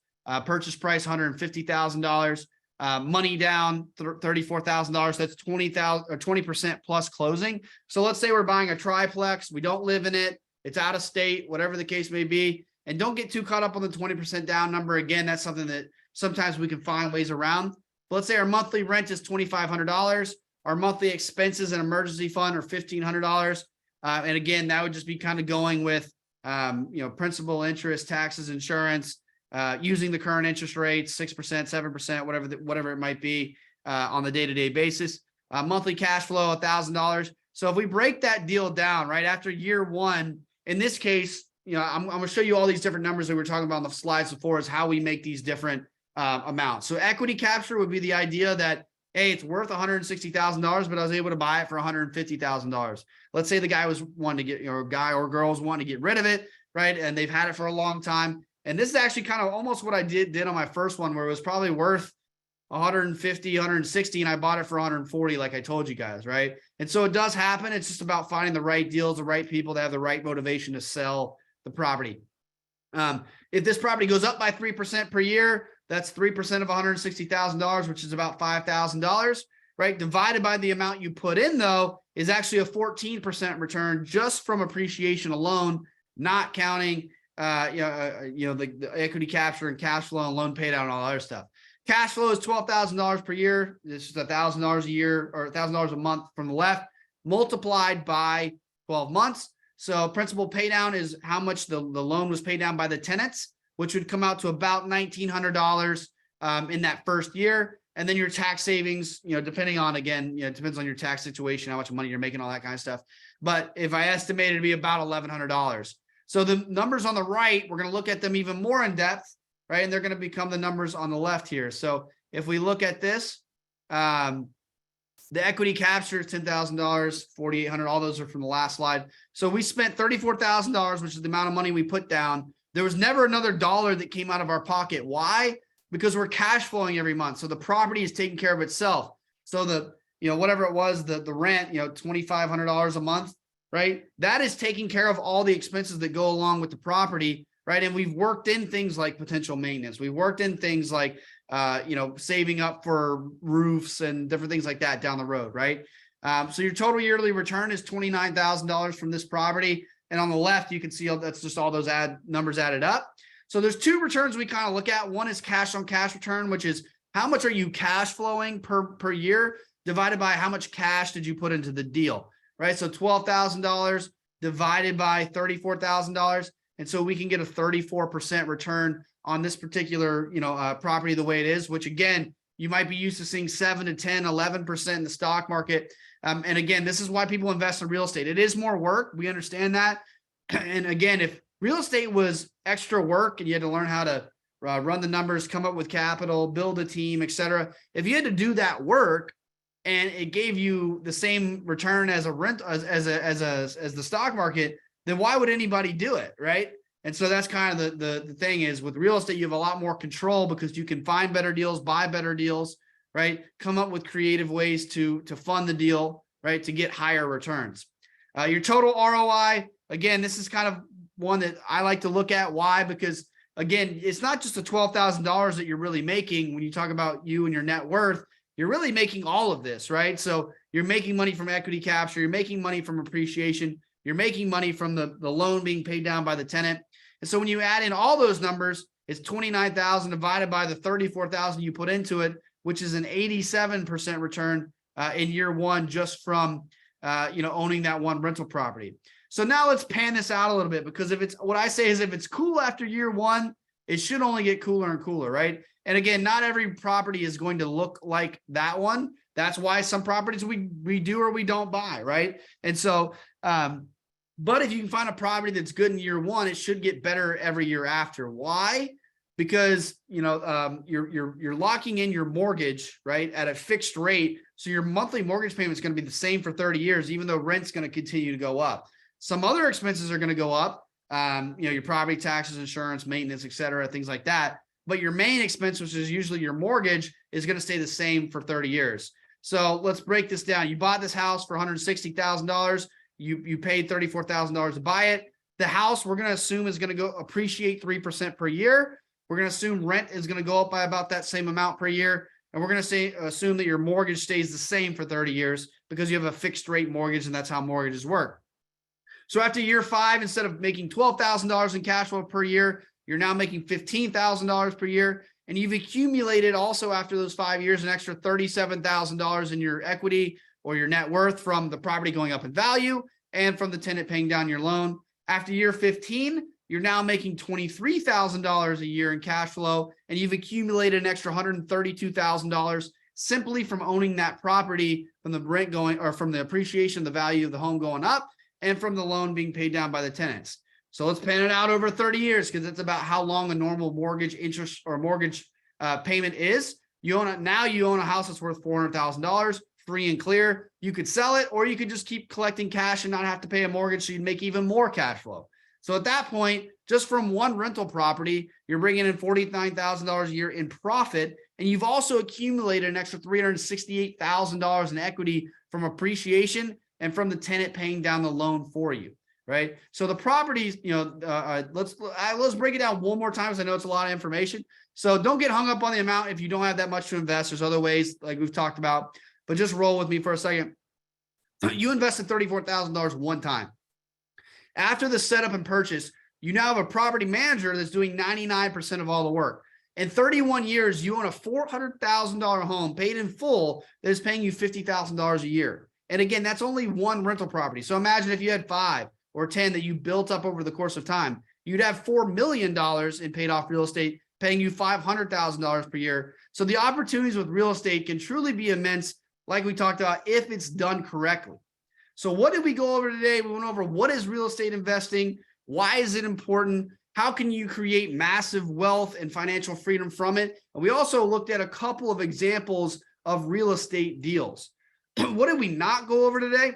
purchase price $150,000, money down $34,000. That's 20,000 or 20% plus closing. So let's say we're buying a triplex. We don't live in it. It's out of state, whatever the case may be. And don't get too caught up on the 20% down number. Again, that's something that sometimes we can find ways around. But let's say our monthly rent is $2,500. Our monthly expenses and emergency fund are $1,500. And again, that would just be kind of going with, you know, principal, interest, taxes, insurance, using the current interest rates, 6%, 7%, whatever it might be, on the day-to-day basis. Monthly cash flow, $1,000. So if we break that deal down right after year one, in this case, you know, I'm going to show you all these different numbers that we were talking about on the slides before, is how we make these different amounts. So equity capture would be the idea that, hey, it's worth $160,000, but I was able to buy it for $150,000. Let's say the guy was wanting to get, or guy or girl was wanting to get rid of it, right? And they've had it for a long time. And this is actually kind of almost what I did on my first one, where it was probably worth 150, 160, and I bought it for 140, like I told you guys, right? And so it does happen. It's just about finding the right deals, the right people that have the right motivation to sell the property. If this property goes up by 3% per year, that's 3% of $160,000, which is about $5,000, right? Divided by the amount you put in, though, is actually a 14% return just from appreciation alone, not counting, the equity capture and cash flow and loan pay down and all that other stuff. Cash flow is $12,000 per year. This is $1,000 a year, or $1,000 a month from the left, multiplied by 12 months. So principal pay down is how much the loan was paid down by the tenants, which would come out to about $1,900 in that first year. And then your tax savings, you know, depending on, again, you know, it depends on your tax situation, how much money you're making, all that kind of stuff. But if I estimate it to be about $1,100. So the numbers on the right, we're going to look at them even more in depth, right? And they're going to become the numbers on the left here. So if we look at this, the equity capture is $10,000, $4,800. All those are from the last slide. So we spent $34,000, which is the amount of money we put down. There was never another dollar that came out of our pocket. Why? Because we're cash flowing every month. So the property is taking care of itself. So the, you know, whatever it was, the rent, you know, $2,500 a month, right? That is taking care of all the expenses that go along with the property, right? And we've worked in things like potential maintenance. We've worked in things like, saving up for roofs and different things like that down the road, right? So your total yearly return is $29,000 from this property. And on the left, you can see that's just all those numbers added up. So there's two returns we kind of look at. One is cash on cash return, which is how much are you cash flowing per year divided by how much cash did you put into the deal, right? So $12,000 divided by $34,000. And so we can get a 34% return on this particular, property the way it is, which again, you might be used to seeing 7 to 10, 11% in the stock market. And again, this is why people invest in real estate. It is more work. We understand that. And again, if real estate was extra work and you had to learn how to run the numbers, come up with capital, build a team, etc. If you had to do that work and it gave you the same return as a rent, as the stock market, then why would anybody do it, right? And so that's kind of the thing is with real estate, you have a lot more control because you can find better deals, buy better deals, right? Come up with creative ways to fund the deal, right? To get higher returns. Your total ROI, again, this is kind of one that I like to look at. Why? Because again, it's not just the $12,000 that you're really making. When you talk about you and your net worth, you're really making all of this, right? So you're making money from equity capture, you're making money from appreciation, you're making money from the loan being paid down by the tenant. And so when you add in all those numbers, it's 29,000 divided by the 34,000 you put into it, which is an 87% return in year one, just from owning that one rental property. So now let's pan this out a little bit, because if it's what I say is if it's cool after year one, it should only get cooler and cooler, right? And again, not every property is going to look like that one. That's why some properties we do or we don't buy, right? And so, but if you can find a property that's good in year one, it should get better every year after. Why? Because you're locking in your mortgage, right, at a fixed rate. So your monthly mortgage payment is going to be the same for 30 years, even though rent's going to continue to go up. Some other expenses are going to go up. Your property taxes, insurance, maintenance, et cetera, things like that. But your main expense, which is usually your mortgage, is going to stay the same for 30 years. So let's break this down. You bought this house for $160,000. You paid $34,000 to buy it. The house, we're going to assume, is going to go appreciate 3% per year. We're going to assume rent is going to go up by about that same amount per year. And we're going to assume that your mortgage stays the same for 30 years because you have a fixed rate mortgage, and that's how mortgages work. So after year 5, instead of making $12,000 in cash flow per year, you're now making $15,000 per year. And you've accumulated also after those 5 years an extra $37,000 in your equity or your net worth from the property going up in value and from the tenant paying down your loan. After year 15, you're now making $23,000 a year in cash flow, and you've accumulated an extra $132,000 simply from owning that property, from the rent going, or from the appreciation, the value of the home going up, and from the loan being paid down by the tenants. So let's pan it out over 30 years because that's about how long a normal mortgage interest or mortgage payment is. You own it now. You own a house that's worth $400,000, free and clear. You could sell it, or you could just keep collecting cash and not have to pay a mortgage, so you'd make even more cash flow. So at that point, just from one rental property, you're bringing in $49,000 a year in profit, and you've also accumulated an extra $368,000 in equity from appreciation and from the tenant paying down the loan for you, right? So the properties, let's break it down one more time because I know it's a lot of information. So don't get hung up on the amount if you don't have that much to invest. There's other ways like we've talked about, but just roll with me for a second. You invested $34,000 one time. After the setup and purchase, you now have a property manager that's doing 99% of all the work. In 31 years, you own a $400,000 home paid in full that is paying you $50,000 a year. And again, that's only one rental property. So imagine if you had 5 or 10 that you built up over the course of time, you'd have $4 million in paid off real estate paying you $500,000 per year. So the opportunities with real estate can truly be immense, like we talked about, if it's done correctly. So what did we go over today? We went over what is real estate investing? Why is it important? How can you create massive wealth and financial freedom from it? And we also looked at a couple of examples of real estate deals. What did we not go over today?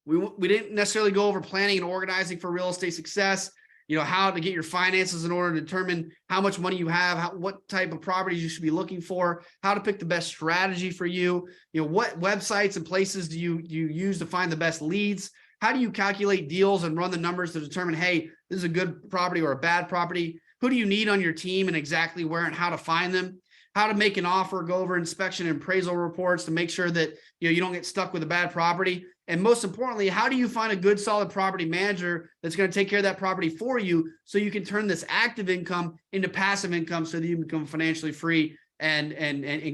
We didn't necessarily go over planning and organizing for real estate success, how to get your finances in order to determine how much money you have, what type of properties you should be looking for, how to pick the best strategy for you, what websites and places do you use to find the best leads? How do you calculate deals and run the numbers to determine, hey, this is a good property or a bad property? Who do you need on your team and exactly where and how to find them? How to make an offer, go over inspection and appraisal reports to make sure that you don't get stuck with a bad property. And most importantly, how do you find a good, solid property manager that's going to take care of that property for you so you can turn this active income into passive income so that you become financially free and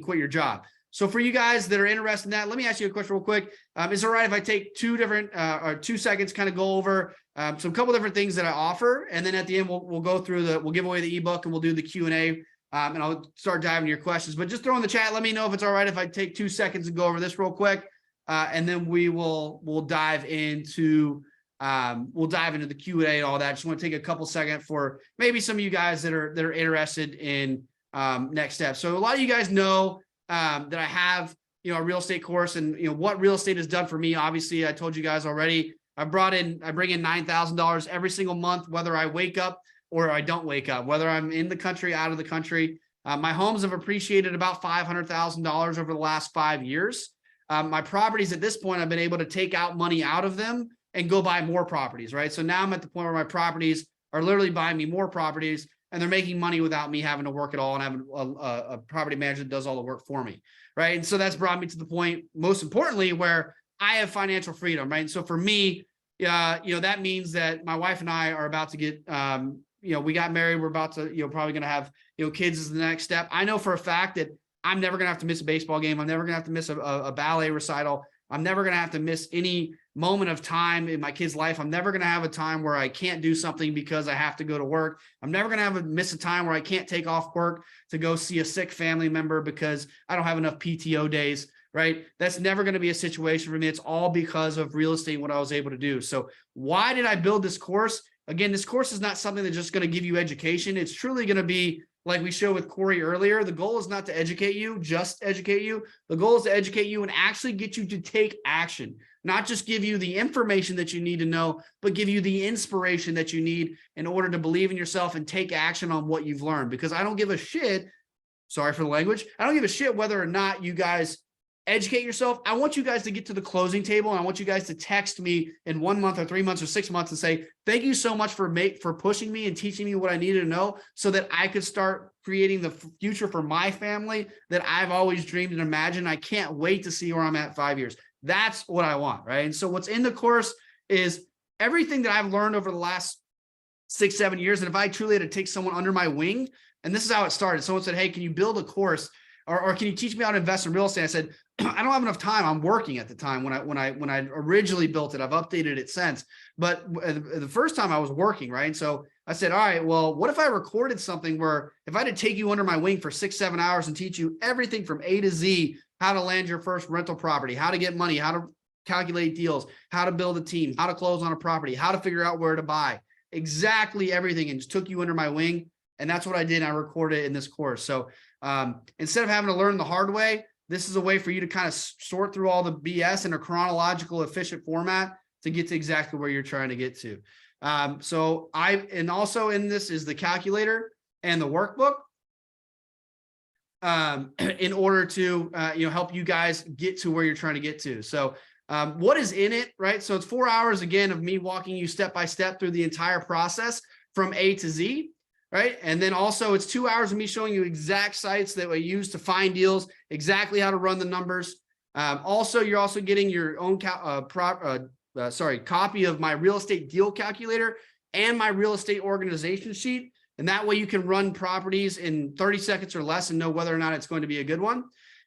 quit your job? So for you guys that are interested in that, let me ask you a question real quick. Is it all right if I take 2 seconds, kind of go over some couple different things that I offer, and then at the end we'll go through we'll give away the ebook and we'll do the Q&A, and I'll start diving into your questions. But just throw in the chat. Let me know if it's all right if I take 2 seconds and go over this real quick, and then we'll dive into the Q&A and all that. Just want to take a couple seconds for maybe some of you guys that are interested in next steps. So a lot of you guys know that I have a real estate course, and what real estate has done for me. Obviously, I told you guys already. I bring in $9,000 every single month, whether I wake up or I don't wake up, whether I'm in the country, out of the country. My homes have appreciated about $500,000 over the last 5 years. My properties at this point, I've been able to take out money out of them and go buy more properties, right? So now I'm at the point where my properties are literally buying me more properties, and they're making money without me having to work at all and having a property manager that does all the work for me, right? And so that's brought me to the point, most importantly, where I have financial freedom, right? And so for me, that means that my wife and I are about to get, we got married. We're about to, probably going to have, kids as the next step. I know for a fact that I'm never going to have to miss a baseball game. I'm never going to have to miss a ballet recital. I'm never going to have to miss any moment of time in my kid's life. I'm never going to have a time where I can't do something because I have to go to work. I'm never going to miss a time where I can't take off work to go see a sick family member because I don't have enough PTO days, right? That's never going to be a situation for me. It's all because of real estate and what I was able to do. So why did I build this course? Again, this course is not something that's just going to give you education. It's truly going to be like we showed with Corey earlier. The goal is not to educate you, just educate you. The goal is to educate you and actually get you to take action, not just give you the information that you need to know, but give you the inspiration that you need in order to believe in yourself and take action on what you've learned. Because I don't give a shit. Sorry for the language. I don't give a shit whether or not you guys educate yourself. I want you guys to get to the closing table, and I want you guys to text me in 1 month or 3 months or 6 months and say, thank you so much for pushing me and teaching me what I needed to know so that I could start creating the future for my family that I've always dreamed and imagined. I can't wait to see where I'm at 5 years. That's what I want, right? And so what's in the course is everything that I've learned over the last 6, 7 years. And if I truly had to take someone under my wing, and this is how it started. Someone said, hey, can you build a course or can you teach me how to invest in real estate? I said, I don't have enough time. I'm working at the time when I originally built it. I've updated it since, but the first time I was working, right? And so I said, all right, well, what if I recorded something where if I had to take you under my wing for 6, 7 hours and teach you everything from A to Z, how to land your first rental property, how to get money, how to calculate deals, how to build a team, how to close on a property, how to figure out where to buy, exactly everything, and just took you under my wing. And that's what I did. I recorded it in this course. So instead of having to learn the hard way, this is a way for you to kind of sort through all the BS in a chronological, efficient format to get to exactly where you're trying to get to. And also in this is the calculator and the workbook in order to, help you guys get to where you're trying to get to. So what is in it, right? So it's 4 hours again of me walking you step by step through the entire process from A to Z. Right. And then also it's 2 hours of me showing you exact sites that we use to find deals, exactly how to run the numbers. Also, you're also getting your own copy of my real estate deal calculator and my real estate organization sheet. And that way you can run properties in 30 seconds or less and know whether or not it's going to be a good one.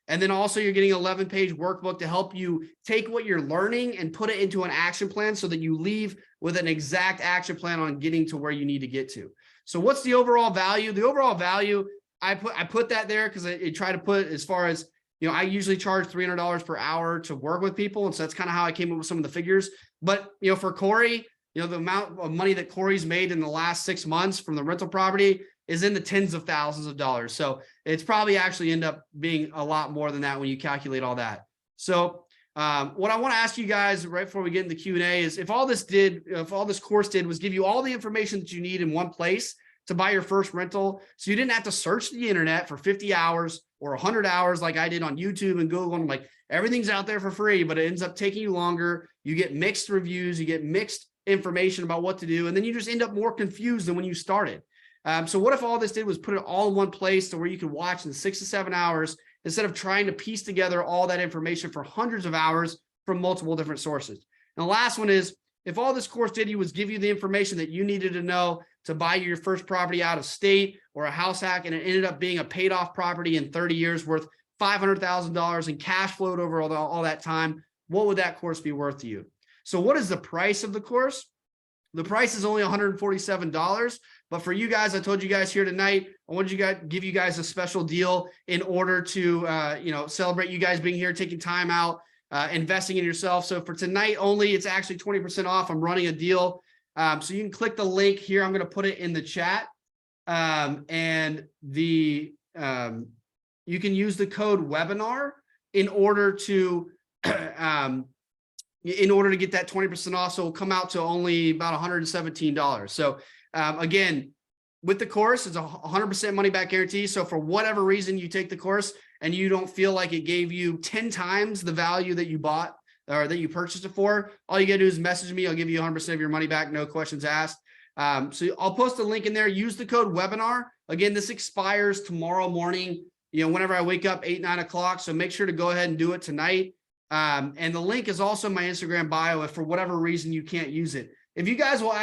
And then also you're getting an 11-page workbook to help you take what you're learning and put it into an action plan so that you leave with an exact action plan on getting to where you need to get to. So what's the overall value? The overall value, I put that there because I try to put as far as, I usually charge $300 per hour to work with people. And so that's kind of how I came up with some of the figures. But, for Corey, the amount of money that Corey's made in the last 6 months from the rental property is in the tens of thousands of dollars. So it's probably actually end up being a lot more than that when you calculate all that. So what I want to ask you guys right before we get into Q&A is if all this course did was give you all the information that you need in one place to buy your first rental, so you didn't have to search the internet for 50 hours or 100 hours like I did on YouTube and Google. And like everything's out there for free, but it ends up taking you longer. You get mixed reviews, you get mixed information about what to do, and then you just end up more confused than when you started. So what if all this did was put it all in one place to where you could watch in 6 to 7 hours instead of trying to piece together all that information for hundreds of hours from multiple different sources. And the last one is, if all this course did was give you the information that you needed to know to buy your first property out of state or a house hack, and it ended up being a paid off property in 30 years worth $500,000 in cash flowed over all that time, what would that course be worth to you? So what is the price of the course? The price is only $147, but for you guys, I told you guys here tonight, I wanted to give you guys a special deal in order to, celebrate you guys being here, taking time out, investing in yourself. So for tonight only, it's actually 20% off. I'm running a deal. So you can click the link here. I'm going to put it in the chat. You can use the code webinar in order to get that 20% off. So it'll come out to only about $117. So again, with the course, it's a 100% money back guarantee. So for whatever reason you take the course and you don't feel like it gave you 10 times the value that you bought or that you purchased it for, all you gotta do is message me. I'll give you 100% of your money back, no questions asked. So I'll post a link in there. Use the code webinar. Again, this expires tomorrow morning, whenever I wake up 8, 9 o'clock. So make sure to go ahead and do it tonight. And the link is also in my Instagram bio if for whatever reason you can't use it. If you guys will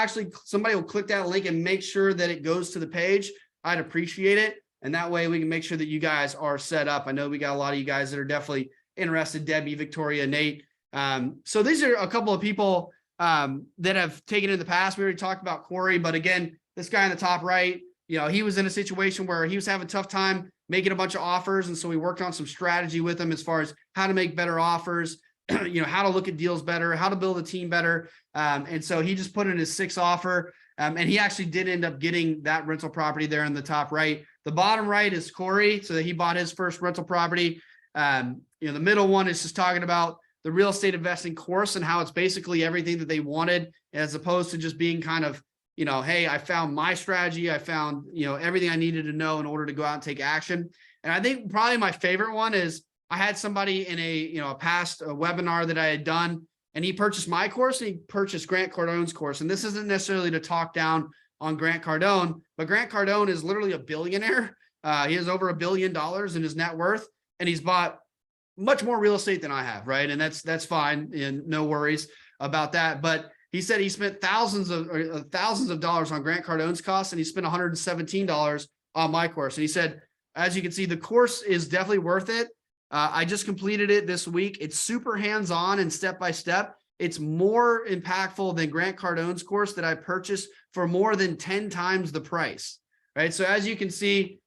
somebody will click that link and make sure that it goes to the page, I'd appreciate it. And that way we can make sure that you guys are set up. I know we got a lot of you guys that are definitely interested, Debbie, Victoria, Nate. So these are a couple of people that have taken in the past. We already talked about Corey, but again, this guy in the top right, he was in a situation where he was having a tough time making a bunch of offers. And so we worked on some strategy with him as far as how to make better offers, how to look at deals better, how to build a team better. And so he just put in his 6th offer. And he actually did end up getting that rental property there in the top right. The bottom right is Corey. So that he bought his first rental property. The middle one is just talking about the real estate investing course and how it's basically everything that they wanted, as opposed to just being kind of, hey, I found my strategy. I found, everything I needed to know in order to go out and take action. And I think probably my favorite one is I had somebody in a past webinar that I had done, and he purchased my course and he purchased Grant Cardone's course. And this isn't necessarily to talk down on Grant Cardone, but Grant Cardone is literally a billionaire. He has over $1 billion in his net worth, and he's bought much more real estate than I have. Right. And that's fine. And no worries about that. But he said he spent thousands of dollars on Grant Cardone's costs, and he spent $117 on my course. And he said, as you can see, the course is definitely worth it. I just completed it this week. It's super hands-on and step-by-step. It's more impactful than Grant Cardone's course that I purchased for more than 10 times the price, right? So as you can see,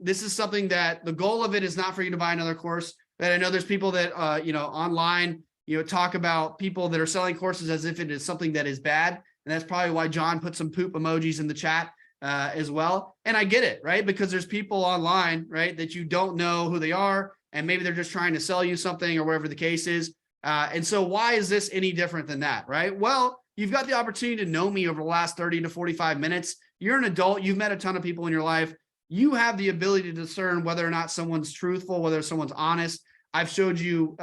this is something that the goal of it is not for you to buy another course. But I know there's people that, online, talk about people that are selling courses as if it is something that is bad. And that's probably why John put some poop emojis in the chat as well. And I get it, right? Because there's people online, right, that you don't know who they are, and maybe they're just trying to sell you something or whatever the case is. And so why is this any different than that, right? Well, you've got the opportunity to know me over the last 30 to 45 minutes. You're an adult. You've met a ton of people in your life. You have the ability to discern whether or not someone's truthful, whether someone's honest. I've showed you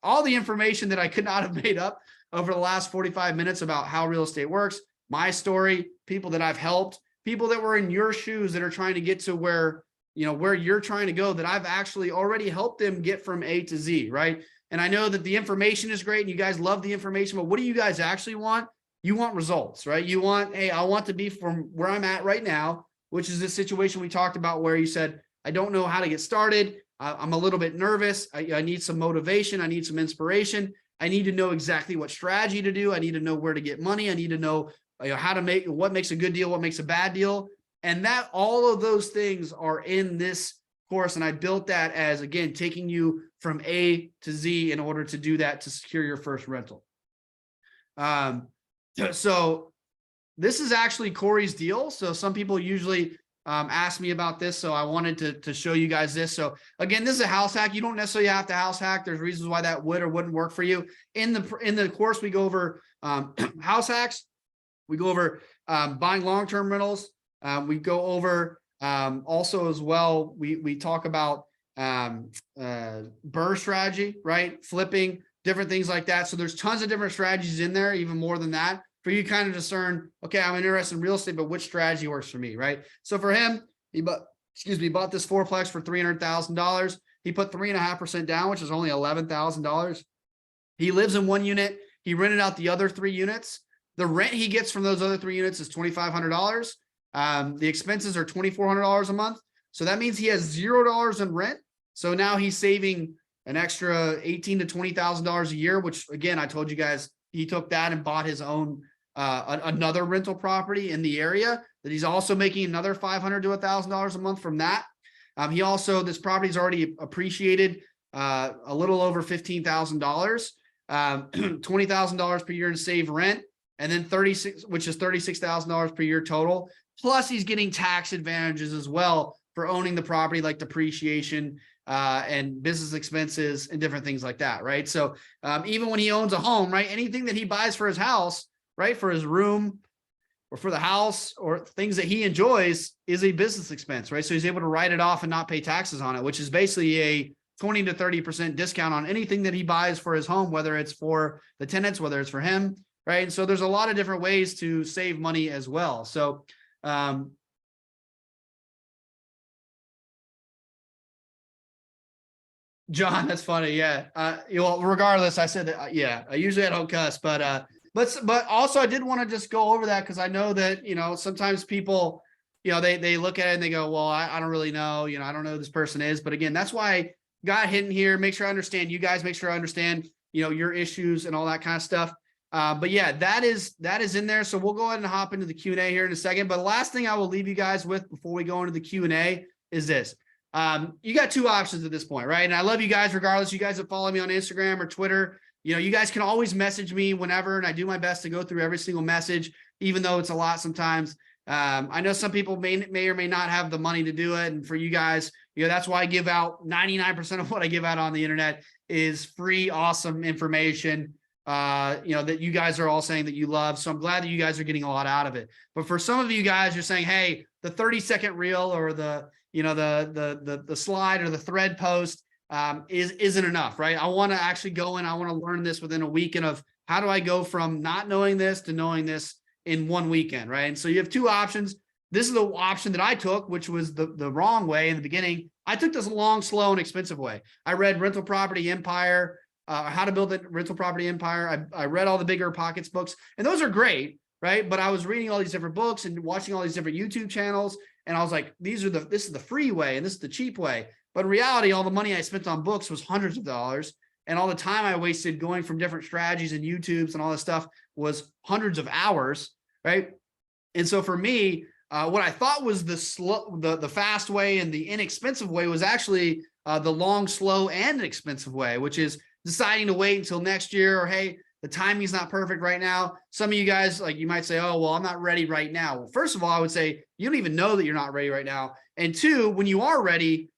all the information that I could not have made up over the last 45 minutes about how real estate works, my story, people that I've helped, people that were in your shoes that are trying to get to where you're trying to go, that I've actually already helped them get from A to Z, right? And I know that the information is great and you guys love the information, but what do you guys actually want? You want results, right? You want, hey, I want to be from where I'm at right now, which is this situation we talked about where you said, I don't know how to get started. I'm a little bit nervous. I need some motivation. I need some inspiration. I need to know exactly what strategy to do. I need to know where to get money. I need to know how to make, what makes a good deal, what makes a bad deal. And that all of those things are in this course. And I built that as, again, taking you from A to Z in order to do that, to secure your first rental. So this is actually Corey's deal. So some people usually ask me about this. So I wanted to show you guys this. So again, this is a house hack. You don't necessarily have to house hack. There's reasons why that would or wouldn't work for you. In the course, we go over house hacks. We go over buying long-term rentals. We go over also as well, we talk about BRRRR strategy, right? Flipping, different things like that. So there's tons of different strategies in there, even more than that, for you to kind of discern, okay, I'm interested in real estate, but which strategy works for me, right? So for him, he bought this fourplex for $300,000. He put 3.5% down, which is only $11,000. He lives in one unit. He rented out the other 3 units. The rent he gets from those other 3 units is $2,500. The expenses are $2,400 a month. So that means he has $0 in rent. So now he's saving an extra $18,000 to $20,000 a year, which again, I told you guys, he took that and bought his own, another rental property in the area that he's also making another $500 to $1,000 a month from that. He also, this property's already appreciated a little over $15,000, $20,000 per year in saved rent, and then $36,000 per year total. Plus he's getting tax advantages as well for owning the property, like depreciation and business expenses and different things like that, right? So even when he owns a home, right, anything that he buys for his house, right, for his room or for the house or things that he enjoys is a business expense, right? So he's able to write it off and not pay taxes on it, which is basically a 20 to 30% discount on anything that he buys for his home, whether it's for the tenants, whether it's for him, right? And so there's a lot of different ways to save money as well. So John, that's funny. Yeah. Well, regardless, I said that, yeah, usually I don't cuss, but also I did want to just go over that because I know that, sometimes people, they look at it and they go, well, I don't really know, I don't know who this person is. But again, that's why I got hidden here. Make sure I understand you guys, make sure I understand, your issues and all that kind of stuff. But yeah, that is in there. So we'll go ahead and hop into the Q&A here in a second. But the last thing I will leave you guys with before we go into the Q&A is this. You got two options at this point, right? And I love you guys regardless. You guys that follow me on Instagram or Twitter, you guys can always message me whenever, and I do my best to go through every single message, even though it's a lot sometimes. I know some people may or may not have the money to do it. And for you guys, that's why I give out 99% of what I give out on the internet is free, awesome information, that you guys are all saying that you love. So I'm glad that you guys are getting a lot out of it. But for some of you guys, you're saying, hey, the 30-second reel or the slide or the thread post isn't enough, right? I want to actually go in. I want to learn this within a weekend of how do I go from not knowing this to knowing this in one weekend, right? And so you have two options. This is the option that I took, which was the wrong way in the beginning. I took this long, slow, and expensive way. I read Rental Property Empire, How to Build a Rental Property Empire. I read all the Bigger Pockets books, and those are great, right? But I was reading all these different books and watching all these different YouTube channels, and I was like, this is the free way, and this is the cheap way. But in reality, all the money I spent on books was hundreds of dollars, and all the time I wasted going from different strategies and YouTubes and all this stuff was hundreds of hours, right? And so for me, what I thought was the fast way and the inexpensive way was actually the long, slow, and expensive way, which is deciding to wait until next year, or hey, the timing's not perfect right now. Some of you guys, like, you might say, oh, well, I'm not ready right now. Well, first of all, I would say you don't even know that you're not ready right now. And two, when you are ready,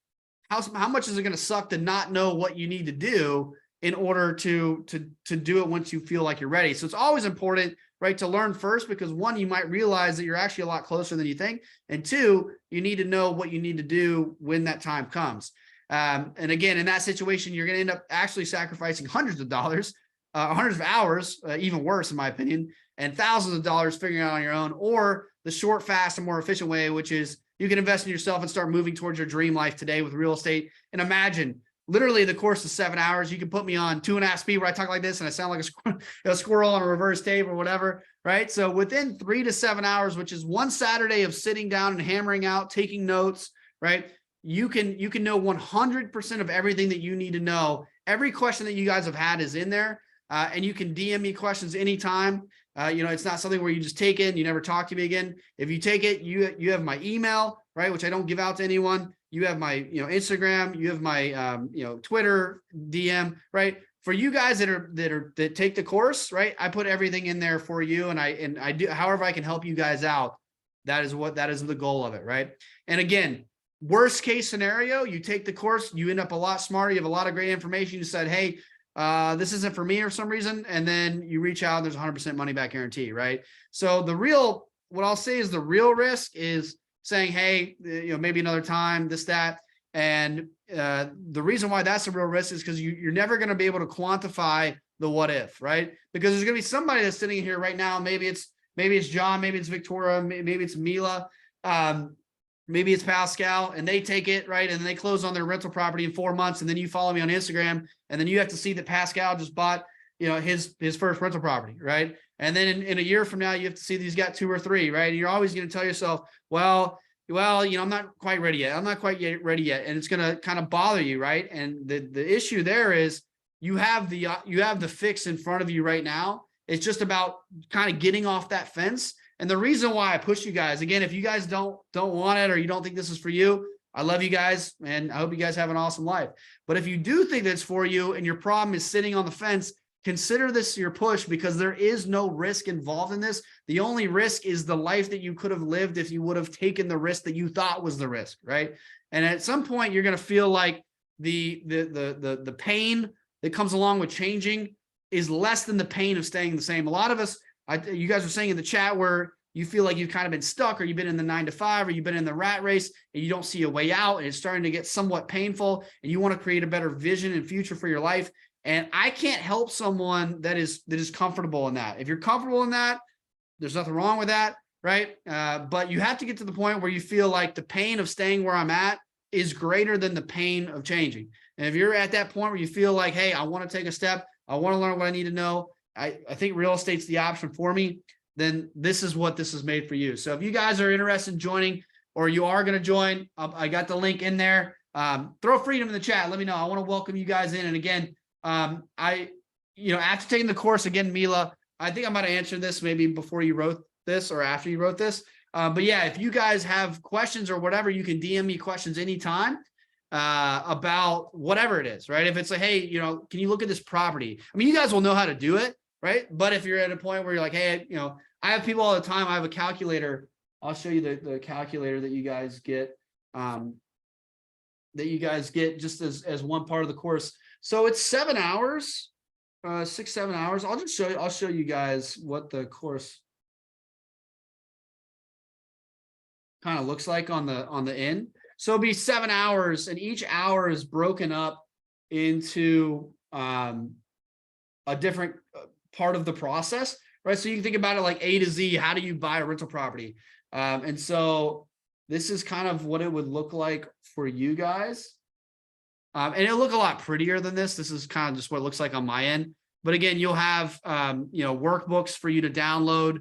how much is it going to suck to not know what you need to do in order to do it once you feel like you're ready? So it's always important, right, to learn first, because one, you might realize that you're actually a lot closer than you think. And two, you need to know what you need to do when that time comes. And again, in that situation, you're going to end up actually sacrificing hundreds of dollars, hundreds of hours, even worse, in my opinion, and thousands of dollars figuring it out on your own, or the short, fast, and more efficient way, which is you can invest in yourself and start moving towards your dream life today with real estate. And imagine, literally the course of 7 hours, you can put me on 2.5 speed where I talk like this and I sound like a squirrel on a reverse tape or whatever, right? So within 3 to 7 hours, which is one Saturday of sitting down and hammering out, taking notes, right? You can know 100% of everything that you need to know. Every question that you guys have had is in there, and you can DM me questions anytime. It's not something where you just take it and you never talk to me again. If you take it, you have my email, right, which I don't give out to anyone. You have my Instagram, you have my Twitter DM, right? For you guys that take the course, right, I put everything in there for you, and I do however I can help you guys out. That is the goal of it, right? And again, worst case scenario, you take the course, you end up a lot smarter, you have a lot of great information. You said, hey, this isn't for me for some reason, and then you reach out and there's 100% money back guarantee, right? So what I'll say is the real risk is saying, hey, maybe another time, this, that. And the reason why that's a real risk is because you're never going to be able to quantify the what if, right? Because there's going to be somebody that's sitting here right now. Maybe it's John, maybe it's Victoria, maybe it's Mila, maybe it's Pascal, and they take it, right? And then they close on their rental property in 4 months. And then you follow me on Instagram, and then you have to see that Pascal just bought, his first rental property, right? And then in a year from now, you have to see that he's got 2 or 3, right? And you're always going to tell yourself, well, I'm not quite ready yet. I'm not quite ready yet. And it's going to kind of bother you, right? And the issue there is you have the fix in front of you right now. It's just about kind of getting off that fence. And the reason why I push you guys, again, if you guys don't want it or you don't think this is for you, I love you guys and I hope you guys have an awesome life. But if you do think that's for you and your problem is sitting on the fence, consider this your push, because there is no risk involved in this. The only risk is the life that you could have lived if you would have taken the risk that you thought was the risk, right? And at some point, you're going to feel like the pain that comes along with changing is less than the pain of staying the same. A lot of us, you guys were saying in the chat where you feel like you've kind of been stuck, or you've been in the 9 to 5, or you've been in the rat race and you don't see a way out, and it's starting to get somewhat painful, and you want to create a better vision and future for your life. And I can't help someone that is comfortable in that. If you're comfortable in that, there's nothing wrong with that, right? But you have to get to the point where you feel like the pain of staying where I'm at is greater than the pain of changing. And if you're at that point where you feel like, hey, I want to take a step, I want to learn what I need to know, I think real estate's the option for me, then this is what this is made for you. So if you guys are interested in joining, or you are going to join, I got the link in there. Throw freedom in the chat. Let me know. I want to welcome you guys in. And again, after taking the course again, Mila, I think I might have answered this maybe before you wrote this or after you wrote this. But yeah, if you guys have questions or whatever, you can DM me questions anytime about whatever it is, right? If it's like, hey, can you look at this property? I mean, you guys will know how to do it, right? But if you're at a point where you're like, hey, I have people all the time. I have a calculator. I'll show you the calculator that you guys get. Just as one part of the course. So it's 7 hours, 6-7 hours. I'll show you guys what the course kind of looks like on the end. So it'll be 7 hours, and each hour is broken up into a different part of the process, right? So you can think about it like A to Z. How do you buy a rental property? And so this is kind of what it would look like for you guys. And it'll look a lot prettier than this. This is kind of just what it looks like on my end. But again, you'll have, workbooks for you to download,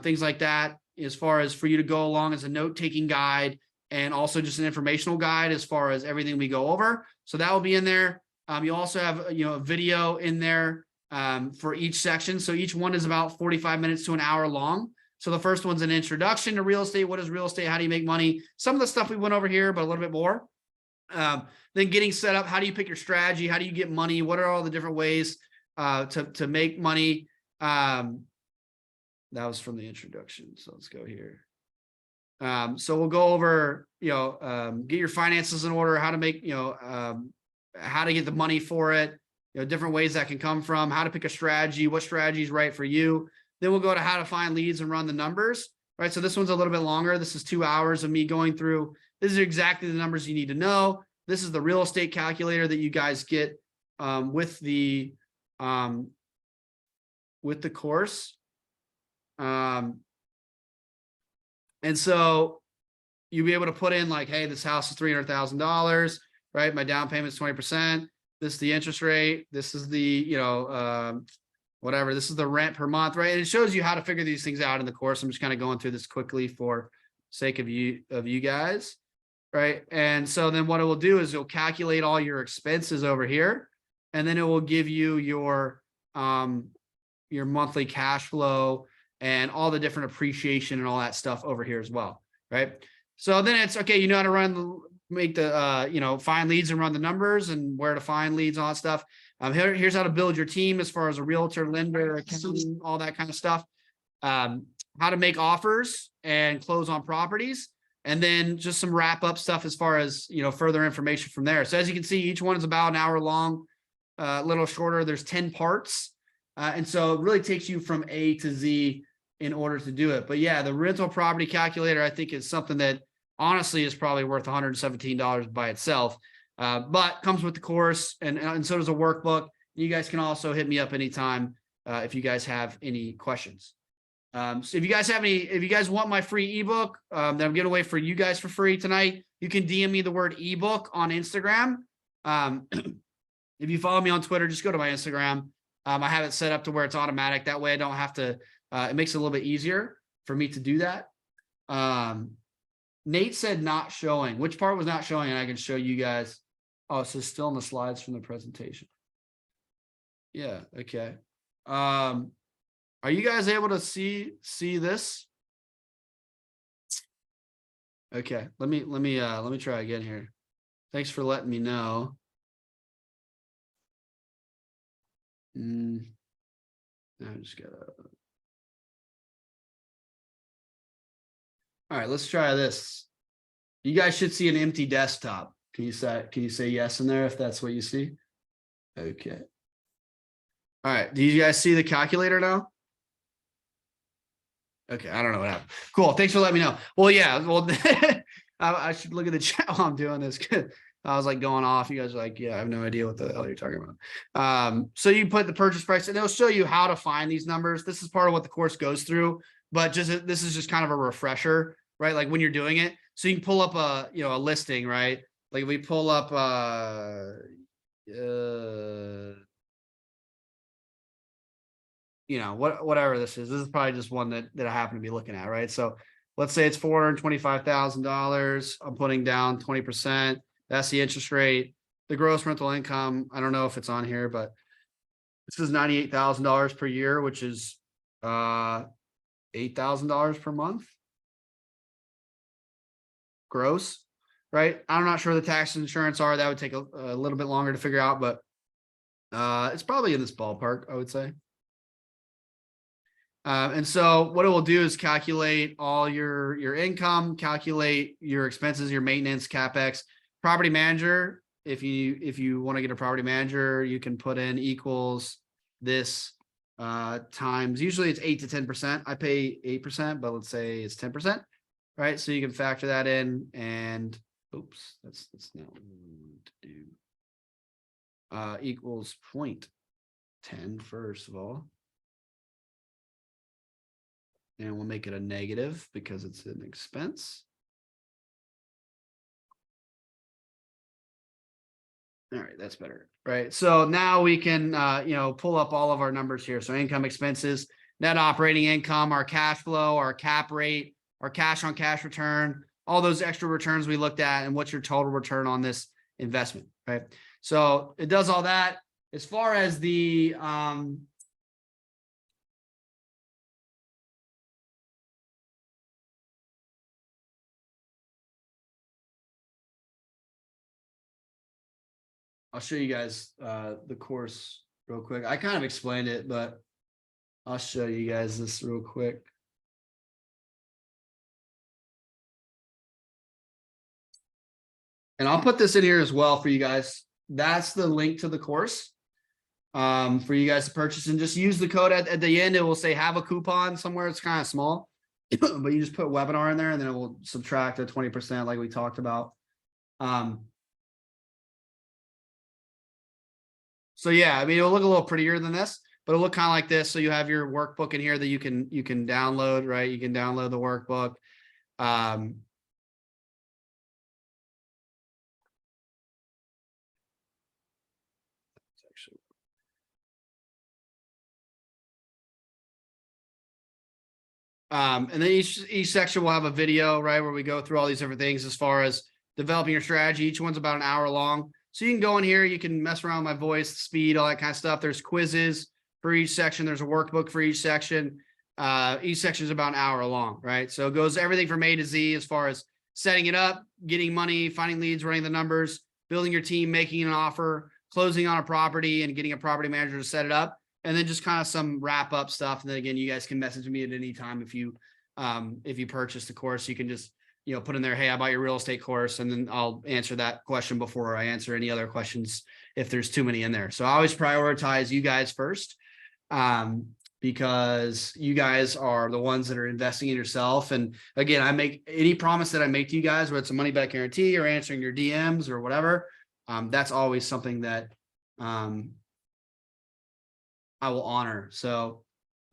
things like that, as far as for you to go along as a note-taking guide, and also just an informational guide as far as everything we go over. So that will be in there. You'll also have, a video in there for each section. So each one is about 45 minutes to an hour long. So the first one's an introduction to real estate. What is real estate? How do you make money? Some of the stuff we went over here, but a little bit more. Then getting set up. How do you pick your strategy? How do you get money? What are all the different ways to make money? That was from the introduction. So let's go here. So we'll go over, get your finances in order, how to make, how to get the money for it, different ways that can come from, how to pick a strategy, what strategy is right for you. Then we'll go to how to find leads and run the numbers, right? So this one's a little bit longer. This is 2 hours of me going through. This is exactly the numbers you need to know. This is the real estate calculator that you guys get with the course. And so you'll be able to put in like, hey, this house is $300,000, right? My down payment is 20%. This is the interest rate. This is the, whatever. This is the rent per month, right? And it shows you how to figure these things out in the course. I'm just kind of going through this quickly for sake of you guys, right? And so then what it will do is it'll calculate all your expenses over here, and then it will give you your monthly cash flow and all the different appreciation and all that stuff over here as well, right? So then it's okay. You know how to find leads and run the numbers and where to find leads, all that stuff. Here's how to build your team as far as a realtor, lender, accountant, all that kind of stuff. How to make offers and close on properties, and then just some wrap up stuff as far as, further information from there. So as you can see, each one is about an hour long, a little shorter. There's 10 parts. And so it really takes you from A to Z in order to do it. But yeah, the rental property calculator, I think, is something that honestly is probably worth $117 by itself, but comes with the course, and so does a workbook. You guys can also hit me up anytime if you guys have any questions. So if you guys want my free ebook that I'm giving away for you guys for free tonight, you can DM me the word ebook on Instagram. If you follow me on Twitter, just go to my Instagram. I have it set up to where it's automatic. That way I don't have to, it makes it a little bit easier for me to do that. Nate said not showing. Which part was not showing? And I can show you guys. Oh, so still in the slides from the presentation. Yeah. Okay. Are you guys able to see this? Okay. Let me try again here. Thanks for letting me know. I just gotta. All right, let's try this. You guys should see an empty desktop. Can you say yes in there if that's what you see? Okay. All right. Do you guys see the calculator now? Okay, I don't know what happened. Cool. Thanks for letting me know. Well, yeah. Well, I should look at the chat while I'm doing this. I was like going off. You guys are like, yeah, I have no idea what the hell you're talking about. So you put the purchase price, and it'll show you how to find these numbers. This is part of what the course goes through, but this is just kind of a refresher, right? Like when you're doing it, so you can pull up a listing, right? Like we pull up whatever this is. This is probably just one that I happen to be looking at, right? So let's say it's $425,000. I'm putting down 20%. That's the interest rate. The gross rental income, I don't know if it's on here, but This is $98,000 per year, which is $8,000 per month. Gross, right? I'm not sure the tax and insurance are. That would take a little bit longer to figure out, but it's probably in this ballpark, I would say. And so what it will do is calculate all your income, calculate your expenses, your maintenance, CapEx. Property manager, if you want to get a property manager, you can put in equals this times, usually it's 8 to 10%. I pay 8%, but let's say it's 10%, right? So you can factor that in, and oops, that's not what we need to do. Equals 0.10 first of all. And we'll make it a negative because it's an expense. All right, that's better, right? So now we can, pull up all of our numbers here. So income, expenses, net operating income, our cash flow, our cap rate, our cash on cash return, all those extra returns we looked at, and what's your total return on this investment, right? So it does all that. As far as the, I'll show you guys the course real quick. I kind of explained it, but I'll show you guys this real quick. And I'll put this in here as well for you guys. That's the link to the course for you guys to purchase, and just use the code at the end. It will say have a coupon somewhere. It's kind of small, but you just put webinar in there and then it will subtract the 20% like we talked about. So yeah, I mean, it'll look a little prettier than this, but it'll look kind of like this. So you have your workbook in here that you can download, right? You can download the workbook. And then each section will have a video, right, where we go through all these different things as far as developing your strategy. Each one's about an hour long. So you can go in here, you can mess around with my voice, speed, all that kind of stuff. There's quizzes for each section. There's a workbook for each section. Each section is about an hour long, right? So it goes everything from A to Z as far as setting it up, getting money, finding leads, running the numbers, building your team, making an offer, closing on a property, and getting a property manager to set it up. And then just kind of some wrap up stuff. And then again, you guys can message me at any time if you purchase the course. You can just put in there, hey, I bought your real estate course, and then I'll answer that question before I answer any other questions if there's too many in there. So I always prioritize you guys first, because you guys are the ones that are investing in yourself. And again, I make any promise that I make to you guys, whether it's a money back guarantee or answering your DMs or whatever. That's always something that I will honor. So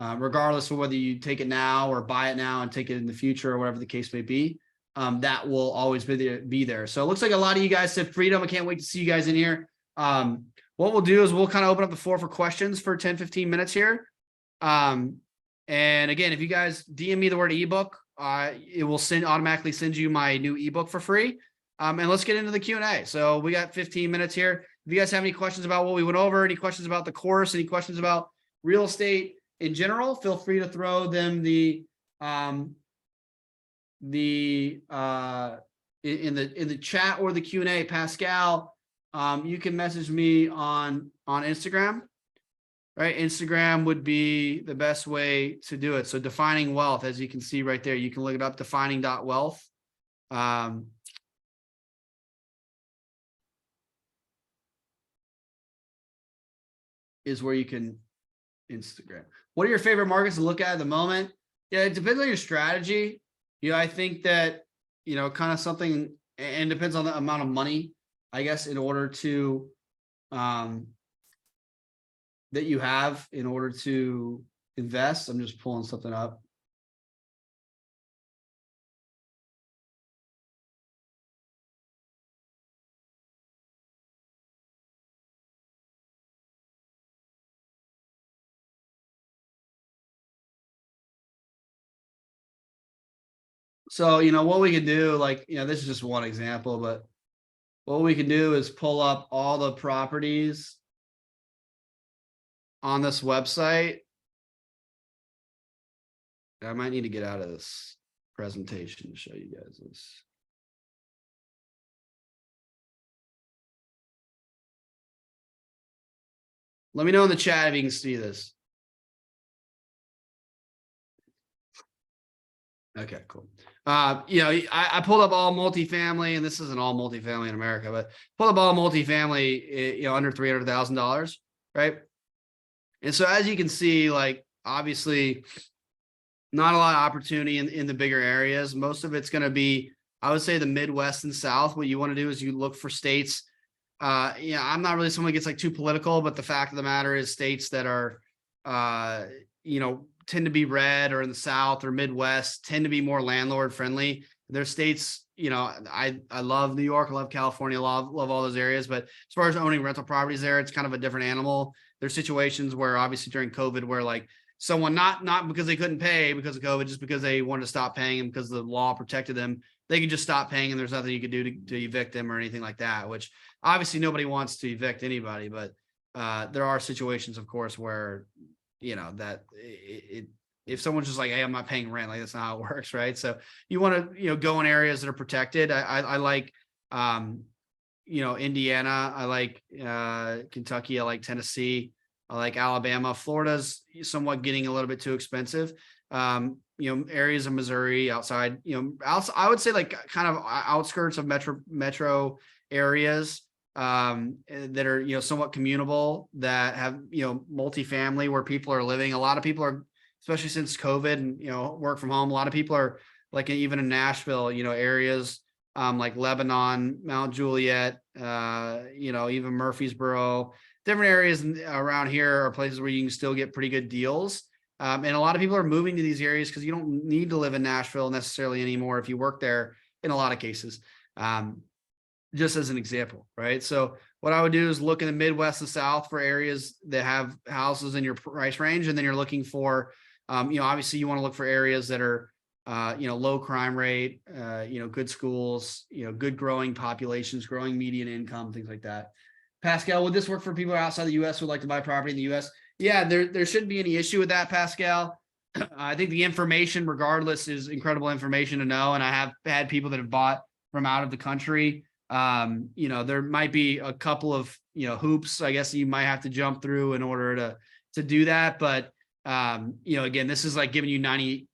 regardless of whether you take it now or buy it now and take it in the future or whatever the case may be, that will always be there. So it looks like a lot of you guys said freedom. I can't wait to see you guys in here. What we'll do is we'll kind of open up the floor for questions for 10, 15 minutes here. And again, if you guys DM me the word ebook, it will automatically send you my new ebook for free. And let's get into the Q&A. So we got 15 minutes here. If you guys have any questions about what we went over, any questions about the course, any questions about real estate in general, feel free to throw them in the chat or the Q&A. Pascal, you can message me on Instagram, right? Instagram would be the best way to do it. So defining wealth, as you can see right there, you can look it up, defining.wealth. Is where you can Instagram. What are your favorite markets to look at the moment? Yeah, it depends on your strategy. I think that, kind of something, and depends on the amount of money, I guess, in order to, that you have in order to invest. I'm just pulling something up. So, what we can do, like, this is just one example, but what we can do is pull up all the properties on this website. I might need to get out of this presentation to show you guys this. Let me know in the chat if you can see this. Okay, cool. I pulled up all multifamily, and this isn't all multifamily in America, but pulled up all multifamily, under $300,000, right? And so as you can see, like, obviously not a lot of opportunity in the bigger areas. Most of it's going to be, I would say, the Midwest and South. What you want to do is you look for states. I'm not really someone who gets like too political, but the fact of the matter is states that are, tend to be red, or in the South or Midwest tend to be more landlord friendly. There's states, I love New York, I love California, love all those areas. But as far as owning rental properties there, it's kind of a different animal. There's situations where obviously during COVID, where like someone not because they couldn't pay because of COVID, just because they wanted to stop paying them because the law protected them, they could just stop paying and there's nothing you could do to evict them or anything like that, which obviously nobody wants to evict anybody. But there are situations, of course, where that if someone's just like, hey, I'm not paying rent, like that's not how it works, right? So you want to go in areas that are protected. I like Indiana, I like Kentucky, I like Tennessee, I like Alabama. Florida's somewhat getting a little bit too expensive. Areas of Missouri outside, I would say like kind of outskirts of metro areas that are, somewhat commutable, that have, multifamily where people are living. A lot of people are, especially since COVID and, work from home, a lot of people are like, even in Nashville, areas like Lebanon, Mount Juliet, even Murfreesboro, different areas around here are places where you can still get pretty good deals. And a lot of people are moving to these areas because you don't need to live in Nashville necessarily anymore if you work there in a lot of cases. Just as an example, right? So what I would do is look in the Midwest and South for areas that have houses in your price range. And then you're looking for, obviously you want to look for areas that are, low crime rate, good schools, good growing populations, growing median income, things like that. Pascal, would this work for people outside the U.S. who would like to buy property in the U.S.? Yeah, there shouldn't be any issue with that, Pascal. I think the information, regardless, is incredible information to know. And I have had people that have bought from out of the country. There might be a couple of, hoops, I guess, you might have to jump through in order to do that. But, again, this is like giving you 98%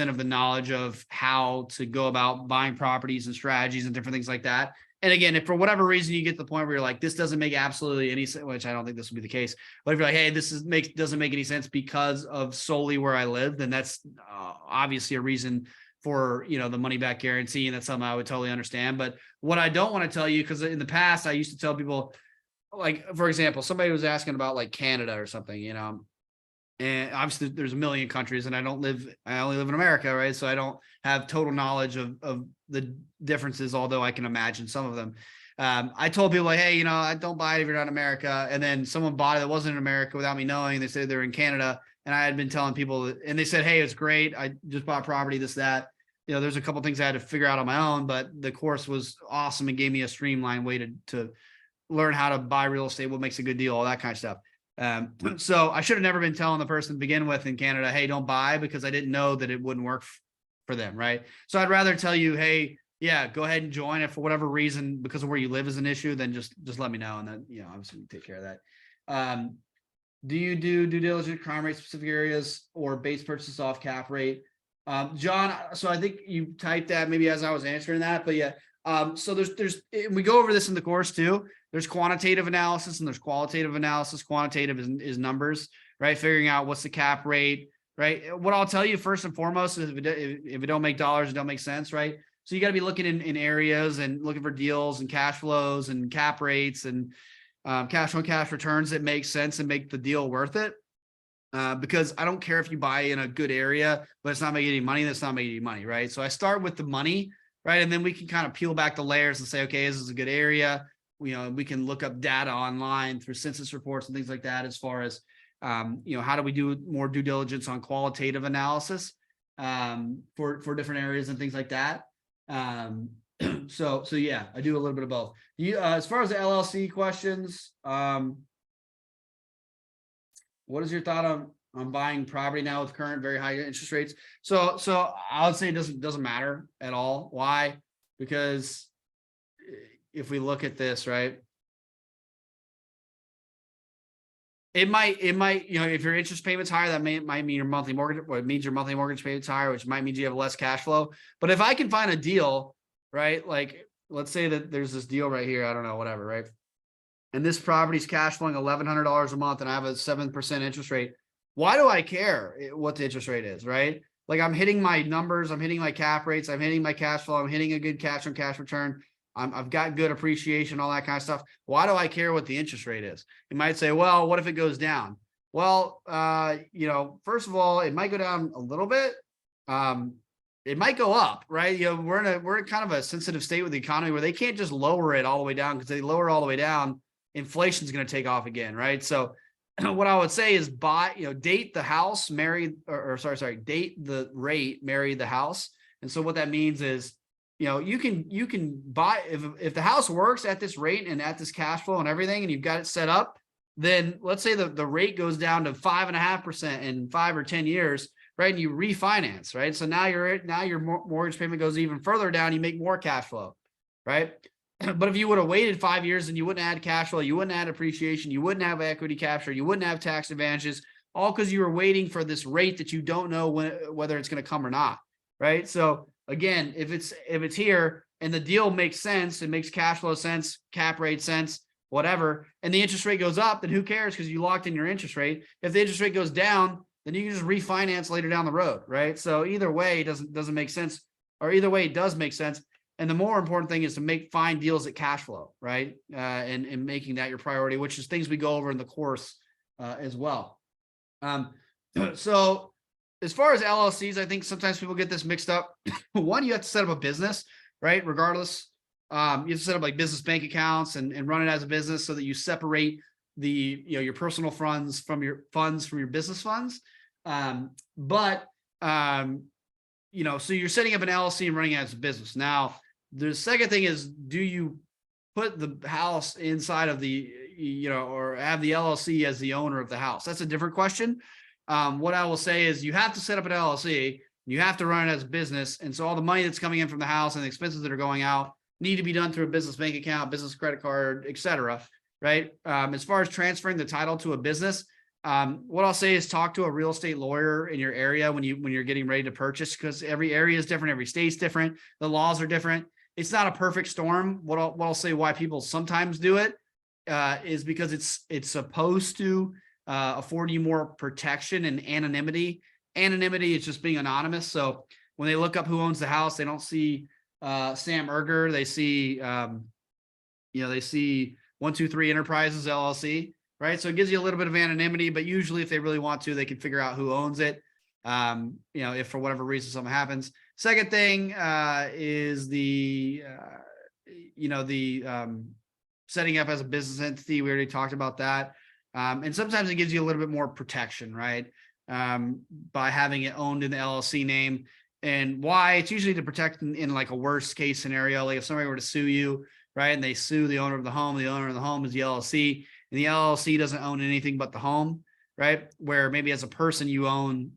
of the knowledge of how to go about buying properties and strategies and different things like that. And again, if for whatever reason you get to the point where you're like, this doesn't make absolutely any sense, which I don't think this would be the case, but if you're like, hey, this doesn't make any sense because of solely where I live, then that's obviously a reason for, the money back guarantee. And that's something I would totally understand. But what I don't want to tell you, because in the past, I used to tell people, like, for example, somebody was asking about like Canada or something, and obviously there's a million countries and I only live in America, right? So I don't have total knowledge of the differences, although I can imagine some of them. I told people like, hey, I don't buy it if you're not in America. And then someone bought it that wasn't in America without me knowing. They said they're in Canada. And I had been telling people, and they said, hey, it's great. I just bought property, this, that. There's a couple things I had to figure out on my own, but the course was awesome and gave me a streamlined way to learn how to buy real estate, what makes a good deal, all that kind of stuff. So I should have never been telling the person to begin with in Canada, hey, don't buy, because I didn't know that it wouldn't work for them, right? So I'd rather tell you, hey, yeah, go ahead and join it for whatever reason, because of where you live is an issue, then just let me know. And then, obviously we take care of that. Do you do due diligence, crime rate specific areas, or base purchase off cap rate? John, so I think you typed that maybe as I was answering that, but yeah. So there's we go over this in the course too. There's quantitative analysis and there's qualitative analysis. Quantitative is numbers, right? Figuring out what's the cap rate, right? What I'll tell you first and foremost is if it don't make dollars, it don't make sense, right? So you got to be looking in areas and looking for deals and cash flows and cap rates and cash on cash returns that make sense and make the deal worth it. Because I don't care if you buy in a good area, but it's not making any money, that's not making any money, right? So I start with the money, right? And then we can kind of peel back the layers and say, okay, this is a good area. We can look up data online through census reports and things like that, as far as, how do we do more due diligence on qualitative analysis for different areas and things like that. So yeah, I do a little bit of both. As far as the LLC questions, what is your thought on buying property now with current very high interest rates? So I would say it doesn't matter at all. Why? Because if we look at this, right, it might, if your interest payment's higher, that might mean your monthly mortgage, or it means your monthly mortgage payment's higher, which might mean you have less cash flow. But if I can find a deal, right, like let's say that there's this deal right here, I don't know, whatever, right? And this property's cash flowing $1,100 a month and I have a 7% interest rate. Why do I care what the interest rate is, right? Like I'm hitting my numbers, I'm hitting my cap rates, I'm hitting my cash flow, I'm hitting a good cash on cash return. I've got good appreciation, all that kind of stuff. Why do I care what the interest rate is? You might say, well, what if it goes down? Well, first of all, it might go down a little bit. It might go up, right? We're in kind of a sensitive state with the economy where they can't just lower it all the way down, because they lower all the way down, inflation is going to take off again, right? So what I would say is date the house, date the rate, marry the house. And so what that means is, you can buy, if the house works at this rate and at this cash flow and everything, and you've got it set up, then let's say the rate goes down to 5.5% in 5 or 10 years, right? And you refinance, right? So now your mortgage payment goes even further down. You make more cash flow, right? But if you would have waited 5 years and you wouldn't add cash flow, you wouldn't add appreciation, you wouldn't have equity capture, you wouldn't have tax advantages, all because you were waiting for this rate that you don't know whether it's going to come or not, right? So again, if it's here and the deal makes sense, it makes cash flow sense, cap rate sense, whatever, and the interest rate goes up, then who cares, because you locked in your interest rate. If the interest rate goes down, then you can just refinance later down the road, right? So either way, it doesn't make sense, or either way, it does make sense. And the more important thing is to find deals at cash flow, right? And making that your priority, which is things we go over in the course as well. So as far as LLCs, I think sometimes people get this mixed up. One, you have to set up a business, right? Regardless, you have to set up like business bank accounts and run it as a business so that you separate your personal funds from your business funds. So you're setting up an LLC and running it as a business. Now, the second thing is, do you put the house inside of or have the LLC as the owner of the house? That's a different question. What I will say is you have to set up an LLC, you have to run it as a business. And so all the money that's coming in from the house and the expenses that are going out need to be done through a business bank account, business credit card, etc. Right? As far as transferring the title to a business, what I'll say is talk to a real estate lawyer in your area when you're getting ready to purchase, because every area is different, every state's different, the laws are different. It's not a perfect storm. What I'll say why people sometimes do it is because it's supposed to afford you more protection and anonymity. Anonymity is just being anonymous. So when they look up who owns the house, they don't see Sam Erger. They see they see 123 Enterprises LLC, right? So it gives you a little bit of anonymity, but usually if they really want to, they can figure out who owns it. If for whatever reason something happens. Second thing is the setting up as a business entity. We already talked about that. And sometimes it gives you a little bit more protection, right? By having it owned in the LLC name. And why? It's usually to protect in like a worst case scenario, like if somebody were to sue you, right? And they sue the owner of the home is the LLC, and the LLC doesn't own anything but the home, right? Where maybe as a person you own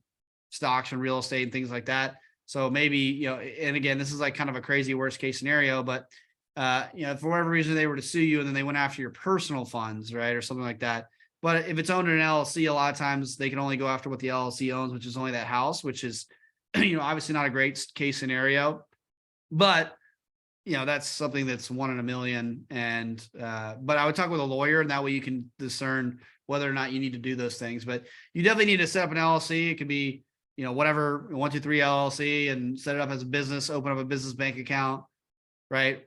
stocks and real estate and things like that. So maybe, and again, this is like kind of a crazy worst case scenario, but for whatever reason they were to sue you and then they went after your personal funds, right? Or something like that. But if it's owned in an LLC, a lot of times they can only go after what the LLC owns, which is only that house, which is, obviously not a great case scenario, but that's something that's 1 in a million. And, but I would talk with a lawyer, and that way you can discern whether or not you need to do those things. But you definitely need to set up an LLC. It could be, whatever, 123 LLC, and set it up as a business, open up a business bank account, right?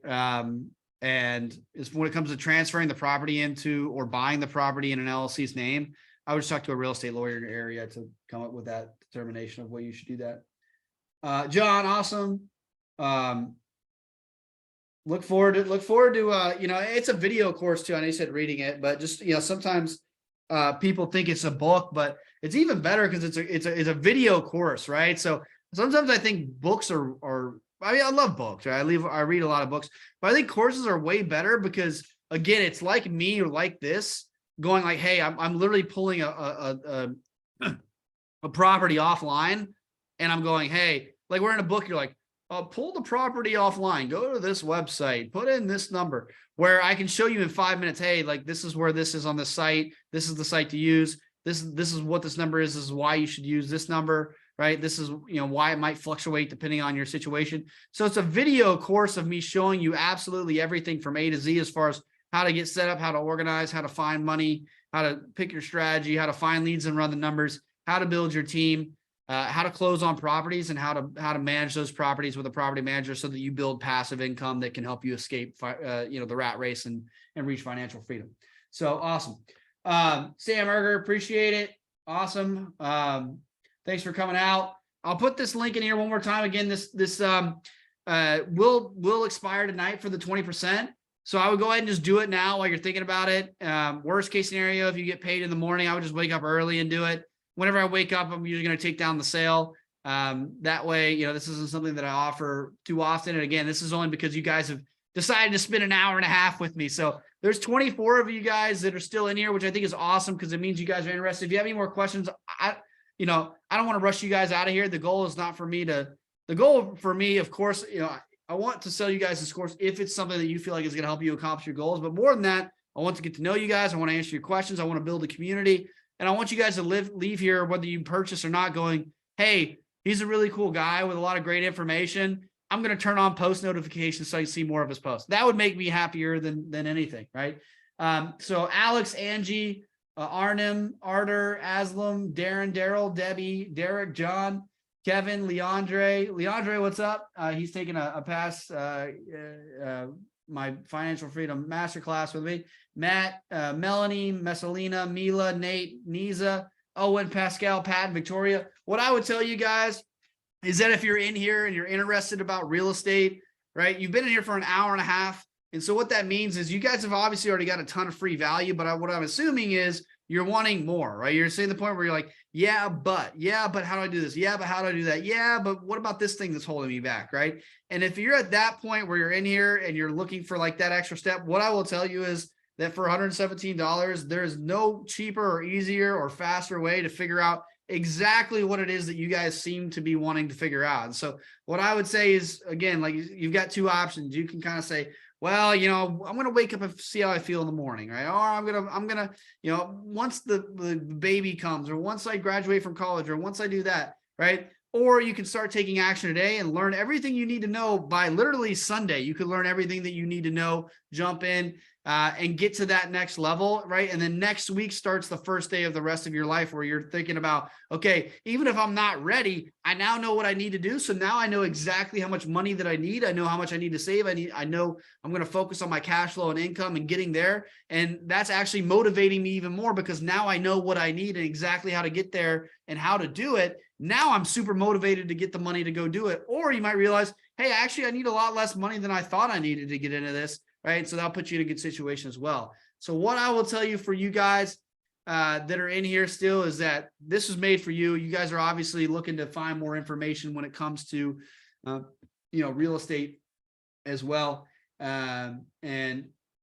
And it's when it comes to transferring the property into or buying the property in an LLC's name, I would just talk to a real estate lawyer in your area to come up with that determination of what you should do that. John, awesome. Look forward to it's a video course too. I know you said reading it, but just, sometimes people think it's a book, but it's even better because it's a video course, right? So sometimes I think books are I love books, right? I read a lot of books, but I think courses are way better because, again, it's like me or like this. going like, hey, I'm literally pulling a property offline, and I'm going, hey, like we're in a book, you're like, pull the property offline, go to this website, put in this number, where I can show you in 5 minutes, hey, like this is where this is on the site. This is the site to use. This is what this number is. This is why you should use this number, right? This is, why it might fluctuate depending on your situation. So it's a video course of me showing you absolutely everything from A to Z as far as how to get set up, how to organize, how to find money, how to pick your strategy, how to find leads and run the numbers, how to build your team, how to close on properties, and how to manage those properties with a property manager so that you build passive income that can help you escape, the rat race and reach financial freedom. So awesome. Sam Erger, appreciate it. Awesome. Thanks for coming out. I'll put this link in here one more time. Again, this will expire tonight for the 20%. So I would go ahead and just do it now while you're thinking about it. Worst case scenario, if you get paid in the morning, I would just wake up early and do it. Whenever I wake up, I'm usually going to take down the sale. That way, this isn't something that I offer too often. And again, this is only because you guys have decided to spend an hour and a half with me. So there's 24 of you guys that are still in here, which I think is awesome because it means you guys are interested. If you have any more questions, I don't want to rush you guys out of here. The goal is not for me to, the goal for me, of course, I want to sell you guys this course if it's something that you feel like is going to help you accomplish your goals. But more than that, I want to get to know you guys. I want to answer your questions. I want to build a community. And I want you guys to leave here, whether you purchase or not, going, hey, he's a really cool guy with a lot of great information. I'm going to turn on post notifications so you see more of his posts. That would make me happier than anything, right? So Alex, Angie, Arnim, Arter, Aslam, Darren, Daryl, Debbie, Derek, John, Kevin, Leandre, what's up? He's taking a pass, my financial freedom masterclass with me. Matt, Melanie, Messalina, Mila, Nate, Niza, Owen, Pascal, Pat, and Victoria. What I would tell you guys is that if you're in here and you're interested about real estate, right? You've been in here for an hour and a half. And so what that means is you guys have obviously already got a ton of free value, but what I'm assuming is you're wanting more, right? You're saying the point where you're like, yeah, but how do I do this? Yeah, but how do I do that? Yeah, but what about this thing that's holding me back, right? And if you're at that point where you're in here and you're looking for like that extra step, what I will tell you is that for $117, there's no cheaper or easier or faster way to figure out exactly what it is that you guys seem to be wanting to figure out. And so what I would say is, again, like you've got two options. You can kind of say, well, I'm going to wake up and see how I feel in the morning, right? Or I'm going to, once the baby comes, or once I graduate from college, or once I do that, right? Or you can start taking action today and learn everything you need to know by literally Sunday. You could learn everything that you need to know, jump in, and get to that next level, right? And then next week starts the first day of the rest of your life where you're thinking about, okay, even if I'm not ready, I now know what I need to do. So now I know exactly how much money that I need. I know how much I need to save. I know I'm going to focus on my cash flow and income and getting there. And that's actually motivating me even more because now I know what I need and exactly how to get there and how to do it. Now I'm super motivated to get the money to go do it. Or you might realize, hey, actually, I need a lot less money than I thought I needed to get into this. Right. So that'll put you in a good situation as well. So what I will tell you for you guys that are in here still is that this is made for you. You guys are obviously looking to find more information when it comes to, real estate as well. I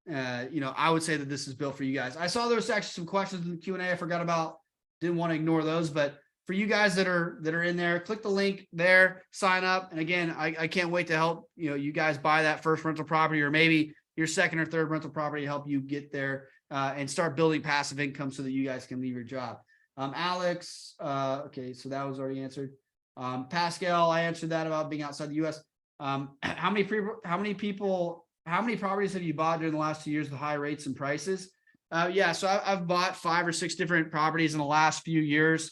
would say that this is built for you guys. I saw there was actually some questions in the Q&A I forgot about. Didn't want to ignore those, but for you guys that are in there, click the link there, sign up. And again, I can't wait to help, you guys buy that first rental property, or maybe your second or third rental property to help you get there and start building passive income so that you guys can leave your job. Alex, okay, so that was already answered. Pascal, I answered that about being outside the US. How many properties have you bought during the last 2 years with high rates and prices? So I've bought 5 or 6 different properties in the last few years.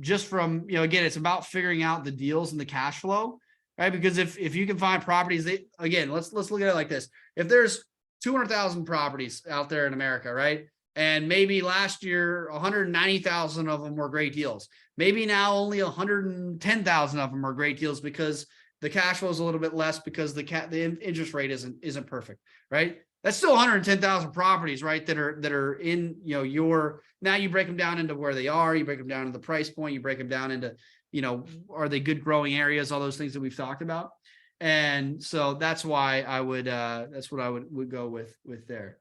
Just from, again, it's about figuring out the deals and the cash flow. Right? Because if you can find properties, let's look at it like this. If there's 200,000 properties out there in America, right? And maybe last year, 190,000 of them were great deals. Maybe now only 110,000 of them are great deals because the cash flow is a little bit less because the interest rate isn't perfect, right? That's still 110,000 properties, right? That are in, now you break them down into where they are, you break them down to the price point, you break them down into, are they good growing areas, all those things that we've talked about. And so that's why I would, that's what I would go with there.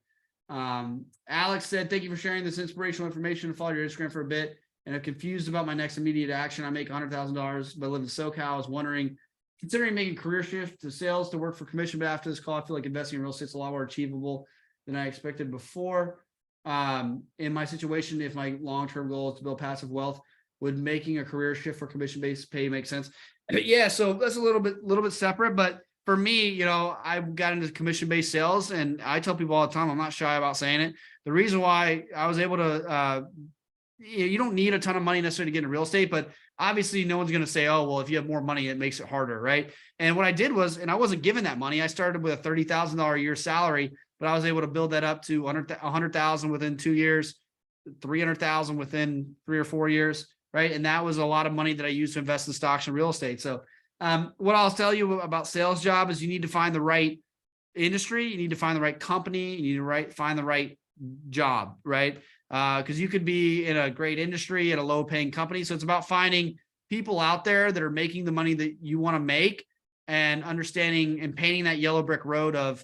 Alex said, thank you for sharing this inspirational information and follow your Instagram for a bit. And I'm confused about my next immediate action. I make $100,000, but I live in SoCal. I was wondering, considering making a career shift to sales to work for commission, but after this call, I feel like investing in real estate is a lot more achievable than I expected before. In my situation, if my long-term goal is to build passive wealth, would making a career shift for commission-based pay make sense? Yeah, so that's a little bit separate, but for me, you know, I got into commission-based sales, and I tell people all the time, I'm not shy about saying it. The reason why I was able to, you don't need a ton of money necessarily to get into real estate, but obviously no one's going to say, oh, well, if you have more money, it makes it harder. Right. And what I did was, and I wasn't given that money. I started with a $30,000 a year salary, but I was able to build that up to 100,000 within 2 years, 300,000 within 3 or 4 years. Right. And that was a lot of money that I used to invest in stocks and real estate. So what I'll tell you about sales job is you need to find the right industry. You need to find the right company. You need to find the right job. Right. Because you could be in a great industry at a low paying company. So it's about finding people out there that are making the money that you want to make and understanding and painting that yellow brick road of,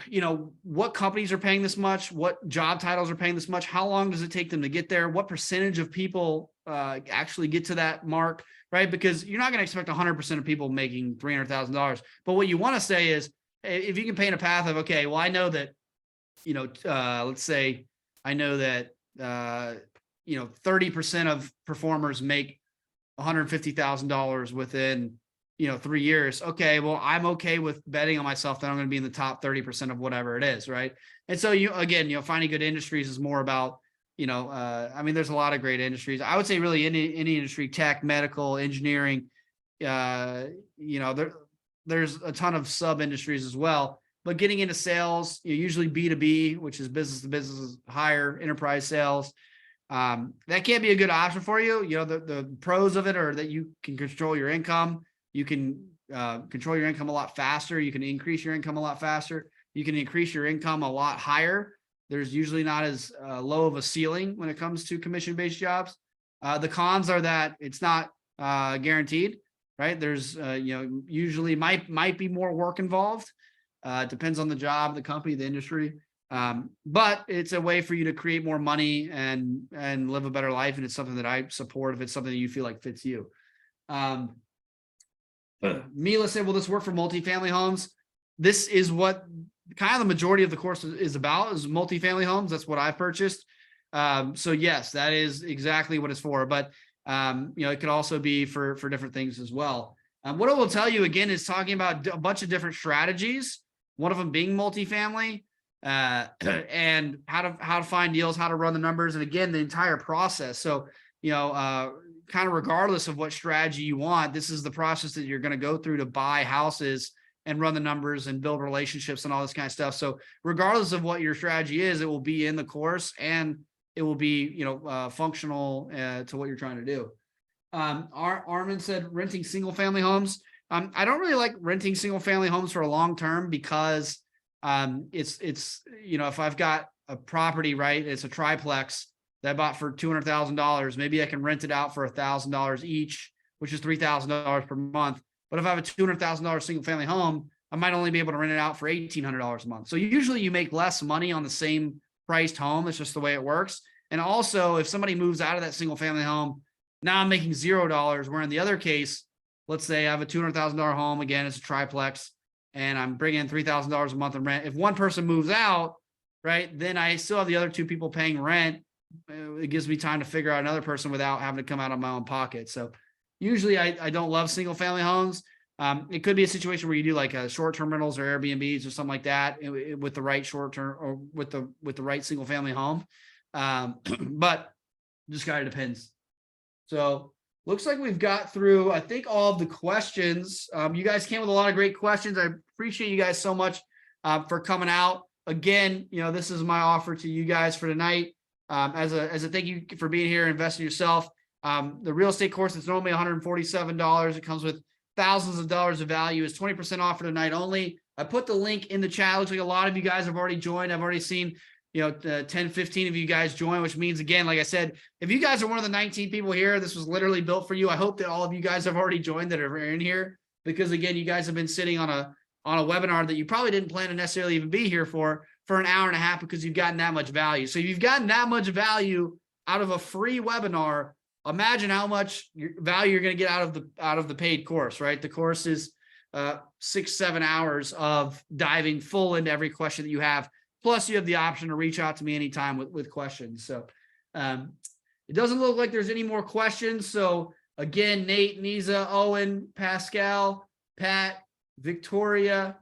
you know, what companies are paying this much, what job titles are paying this much, how long does it take them to get there, what percentage of people actually get to that mark, right? Because you're not going to expect 100% of people making $300,000. But what you want to say is, if you can paint a path of, okay, well, I know that, you know, let's say, I know that, you know, 30% of performers make $150,000 within, you know, 3 years. Okay. Well, I'm okay with betting on myself that I'm going to be in the top 30% of whatever it is. Right. And so again, you know, finding good industries is more about, you know, I mean, there's a lot of great industries. I would say really any industry, tech, medical, engineering, you know, there's a ton of sub industries as well. But getting into sales, usually B2B, which is business to business, higher enterprise sales, that can't be a good option for you. You know, the pros of it are that you can control your income. You can control your income a lot faster. You can increase your income a lot faster. You can increase your income a lot higher. There's usually not as low of a ceiling when it comes to commission-based jobs. The cons are that it's not guaranteed, right? There's, you know, usually might be more work involved. Depends on the job, the company, the industry. But it's a way for you to create more money and live a better life. And it's something that I support if it's something that you feel like fits you. Mila said, will this work for multifamily homes? This is what kind of the majority of the course is about, is multifamily homes. That's what I've purchased. So yes, that is exactly what it's for. But, you know, it could also be for different things as well. What I will tell you again is talking about a bunch of different strategies. One of them being multifamily, and how to find deals, how to run the numbers, and again, the entire process. So, you know, kind of regardless of what strategy you want, this is the process that you're going to go through to buy houses and run the numbers and build relationships and all this kind of stuff. So regardless of what your strategy is, it will be in the course and it will be, you know, functional to what you're trying to do. Armin said renting single family homes. I don't really like renting single family homes for a long term because it's, you know, if I've got a property, right, it's a triplex that I bought for $200,000, maybe I can rent it out for $1,000 each, which is $3,000 per month. But if I have a $200,000 single family home, I might only be able to rent it out for $1,800 a month. So usually you make less money on the same priced home. It's just the way it works. And also, if somebody moves out of that single family home, now I'm making $0. Where in the other case, let's say I have a $200,000 home. Again, it's a triplex, and I'm bringing in $3,000 a month in rent. If one person moves out, right, then I still have the other two people paying rent. It gives me time to figure out another person without having to come out of my own pocket. So usually I don't love single family homes. It could be a situation where you do like short-term rentals or Airbnbs or something like that with the right short-term or with the right single family home. But just kind of depends. So looks like we've got through, I think, all of the questions. You guys came with a lot of great questions. I appreciate you guys so much for coming out. Again, you know, this is my offer to you guys for tonight. As a thank you for being here, investing yourself. The real estate course is normally $147. It comes with thousands of dollars of value. Is 20% off for tonight only. I put the link in the chat. Looks like a lot of you guys have already joined. I've already seen, you know, 10, 15 of you guys join, which means, again, like I said, if you guys are one of the 19 people here, this was literally built for you. I hope that all of you guys have already joined that are in here, because again, you guys have been sitting on a webinar that you probably didn't plan to necessarily even be here for for an hour and a half because you've gotten that much value. So you've gotten that much value out of a free webinar. Imagine how much value you're going to get out of the paid course, right? The course is 6-7 hours of diving full into every question that you have. Plus you have the option to reach out to me anytime with questions. So it doesn't look like there's any more questions. So again, Nate, Niza, Owen, Pascal, Pat, Victoria,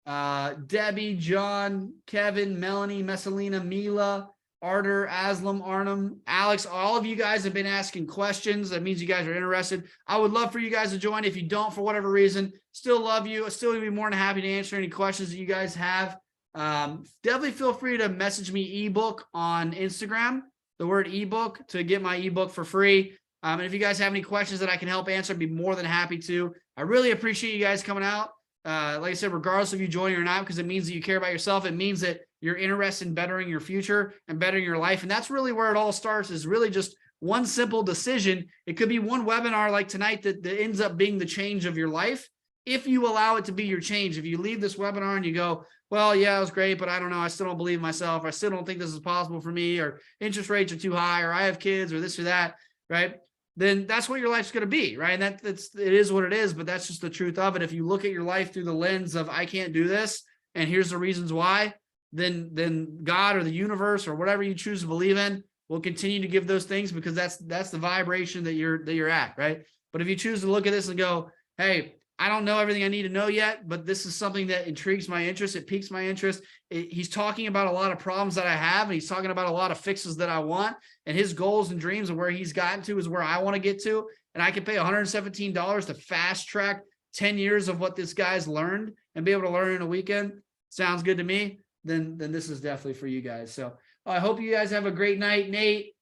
Debbie, John, Kevin, Melanie, Messalina, Mila, Arter, Aslam, Arnhem, Alex, all of you guys have been asking questions. That means you guys are interested. I would love for you guys to join. If you don't, for whatever reason, still love you. I still would be more than happy to answer any questions that you guys have. Definitely feel free to message me ebook on Instagram, the word ebook, to get my ebook for free. And if you guys have any questions that I can help answer, I'd be more than happy to. I really appreciate you guys coming out. Like I said, regardless of you joining or not, because it means that you care about yourself. It means that you're interested in bettering your future and bettering your life. And that's really where it all starts, is really just one simple decision. It could be one webinar like tonight that ends up being the change of your life. If you allow it to be your change, if you leave this webinar and you go, well, yeah, it was great, but I don't know, I still don't believe in myself. I still don't think this is possible for me, or interest rates are too high, or I have kids, or this or that, right? Then that's what your life's going to be, right? And it is what it is, but that's just the truth of it. If you look at your life through the lens of, I can't do this, and here's the reasons why, then God or the universe or whatever you choose to believe in will continue to give those things, because that's the vibration that you're at, right? But if you choose to look at this and go, hey, I don't know everything I need to know yet, but this is something that intrigues my interest, it piques my interest. He's talking about a lot of problems that I have, and he's talking about a lot of fixes that I want, and his goals and dreams and where he's gotten to is where I want to get to. And I can pay $117 to fast track 10 years of what this guy's learned and be able to learn in a weekend. Sounds good to me. Then this is definitely for you guys. So I hope you guys have a great night. Nate,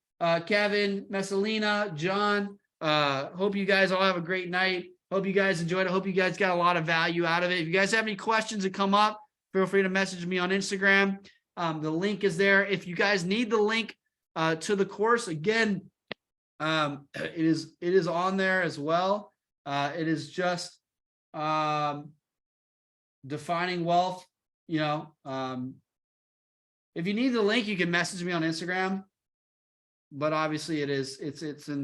Kevin, Messalina, John, hope you guys all have a great night. Hope you guys enjoyed it. Hope you guys got a lot of value out of it. If you guys have any questions that come up, feel free to message me on Instagram. The link is there. If you guys need the link to the course, again, it is on there as well. It is just defining wealth. You know, if you need the link, you can message me on Instagram. But obviously, it's in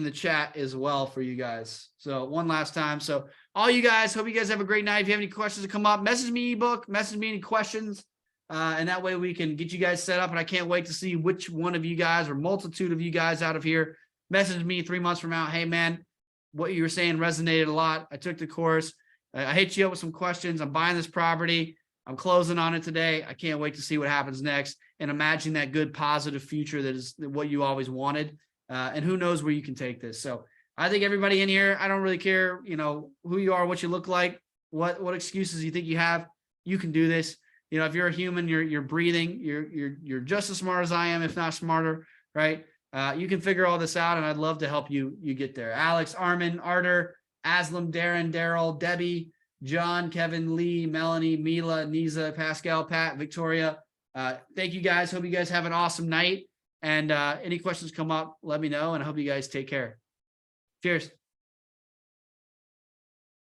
the chat as well for you guys. So one last time. So all you guys, hope you guys have a great night. If you have any questions to come up, message me ebook, message me any questions. And that way we can get you guys set up. And I can't wait to see which one of you guys, or multitude of you guys out of here, message me 3 months from now. Hey man, what you were saying resonated a lot. I took the course. I hit you up with some questions. I'm buying this property. I'm closing on it today. I can't wait to see what happens next, and imagine that good, positive future that is what you always wanted. And who knows where you can take this. So I think everybody in here, I don't really care, you know, who you are, what you look like, what excuses you think you have, you can do this. You know, if you're a human, you're breathing, you're just as smart as I am, if not smarter, right? You can figure all this out, and I'd love to help you get there. Alex, Armin, Arter, Aslam, Darren, Daryl, Debbie, John, Kevin, Lee, Melanie, Mila, Niza, Pascal, Pat, Victoria. Thank you guys. Hope you guys have an awesome night. And any questions come up, let me know. And I hope you guys take care. Cheers.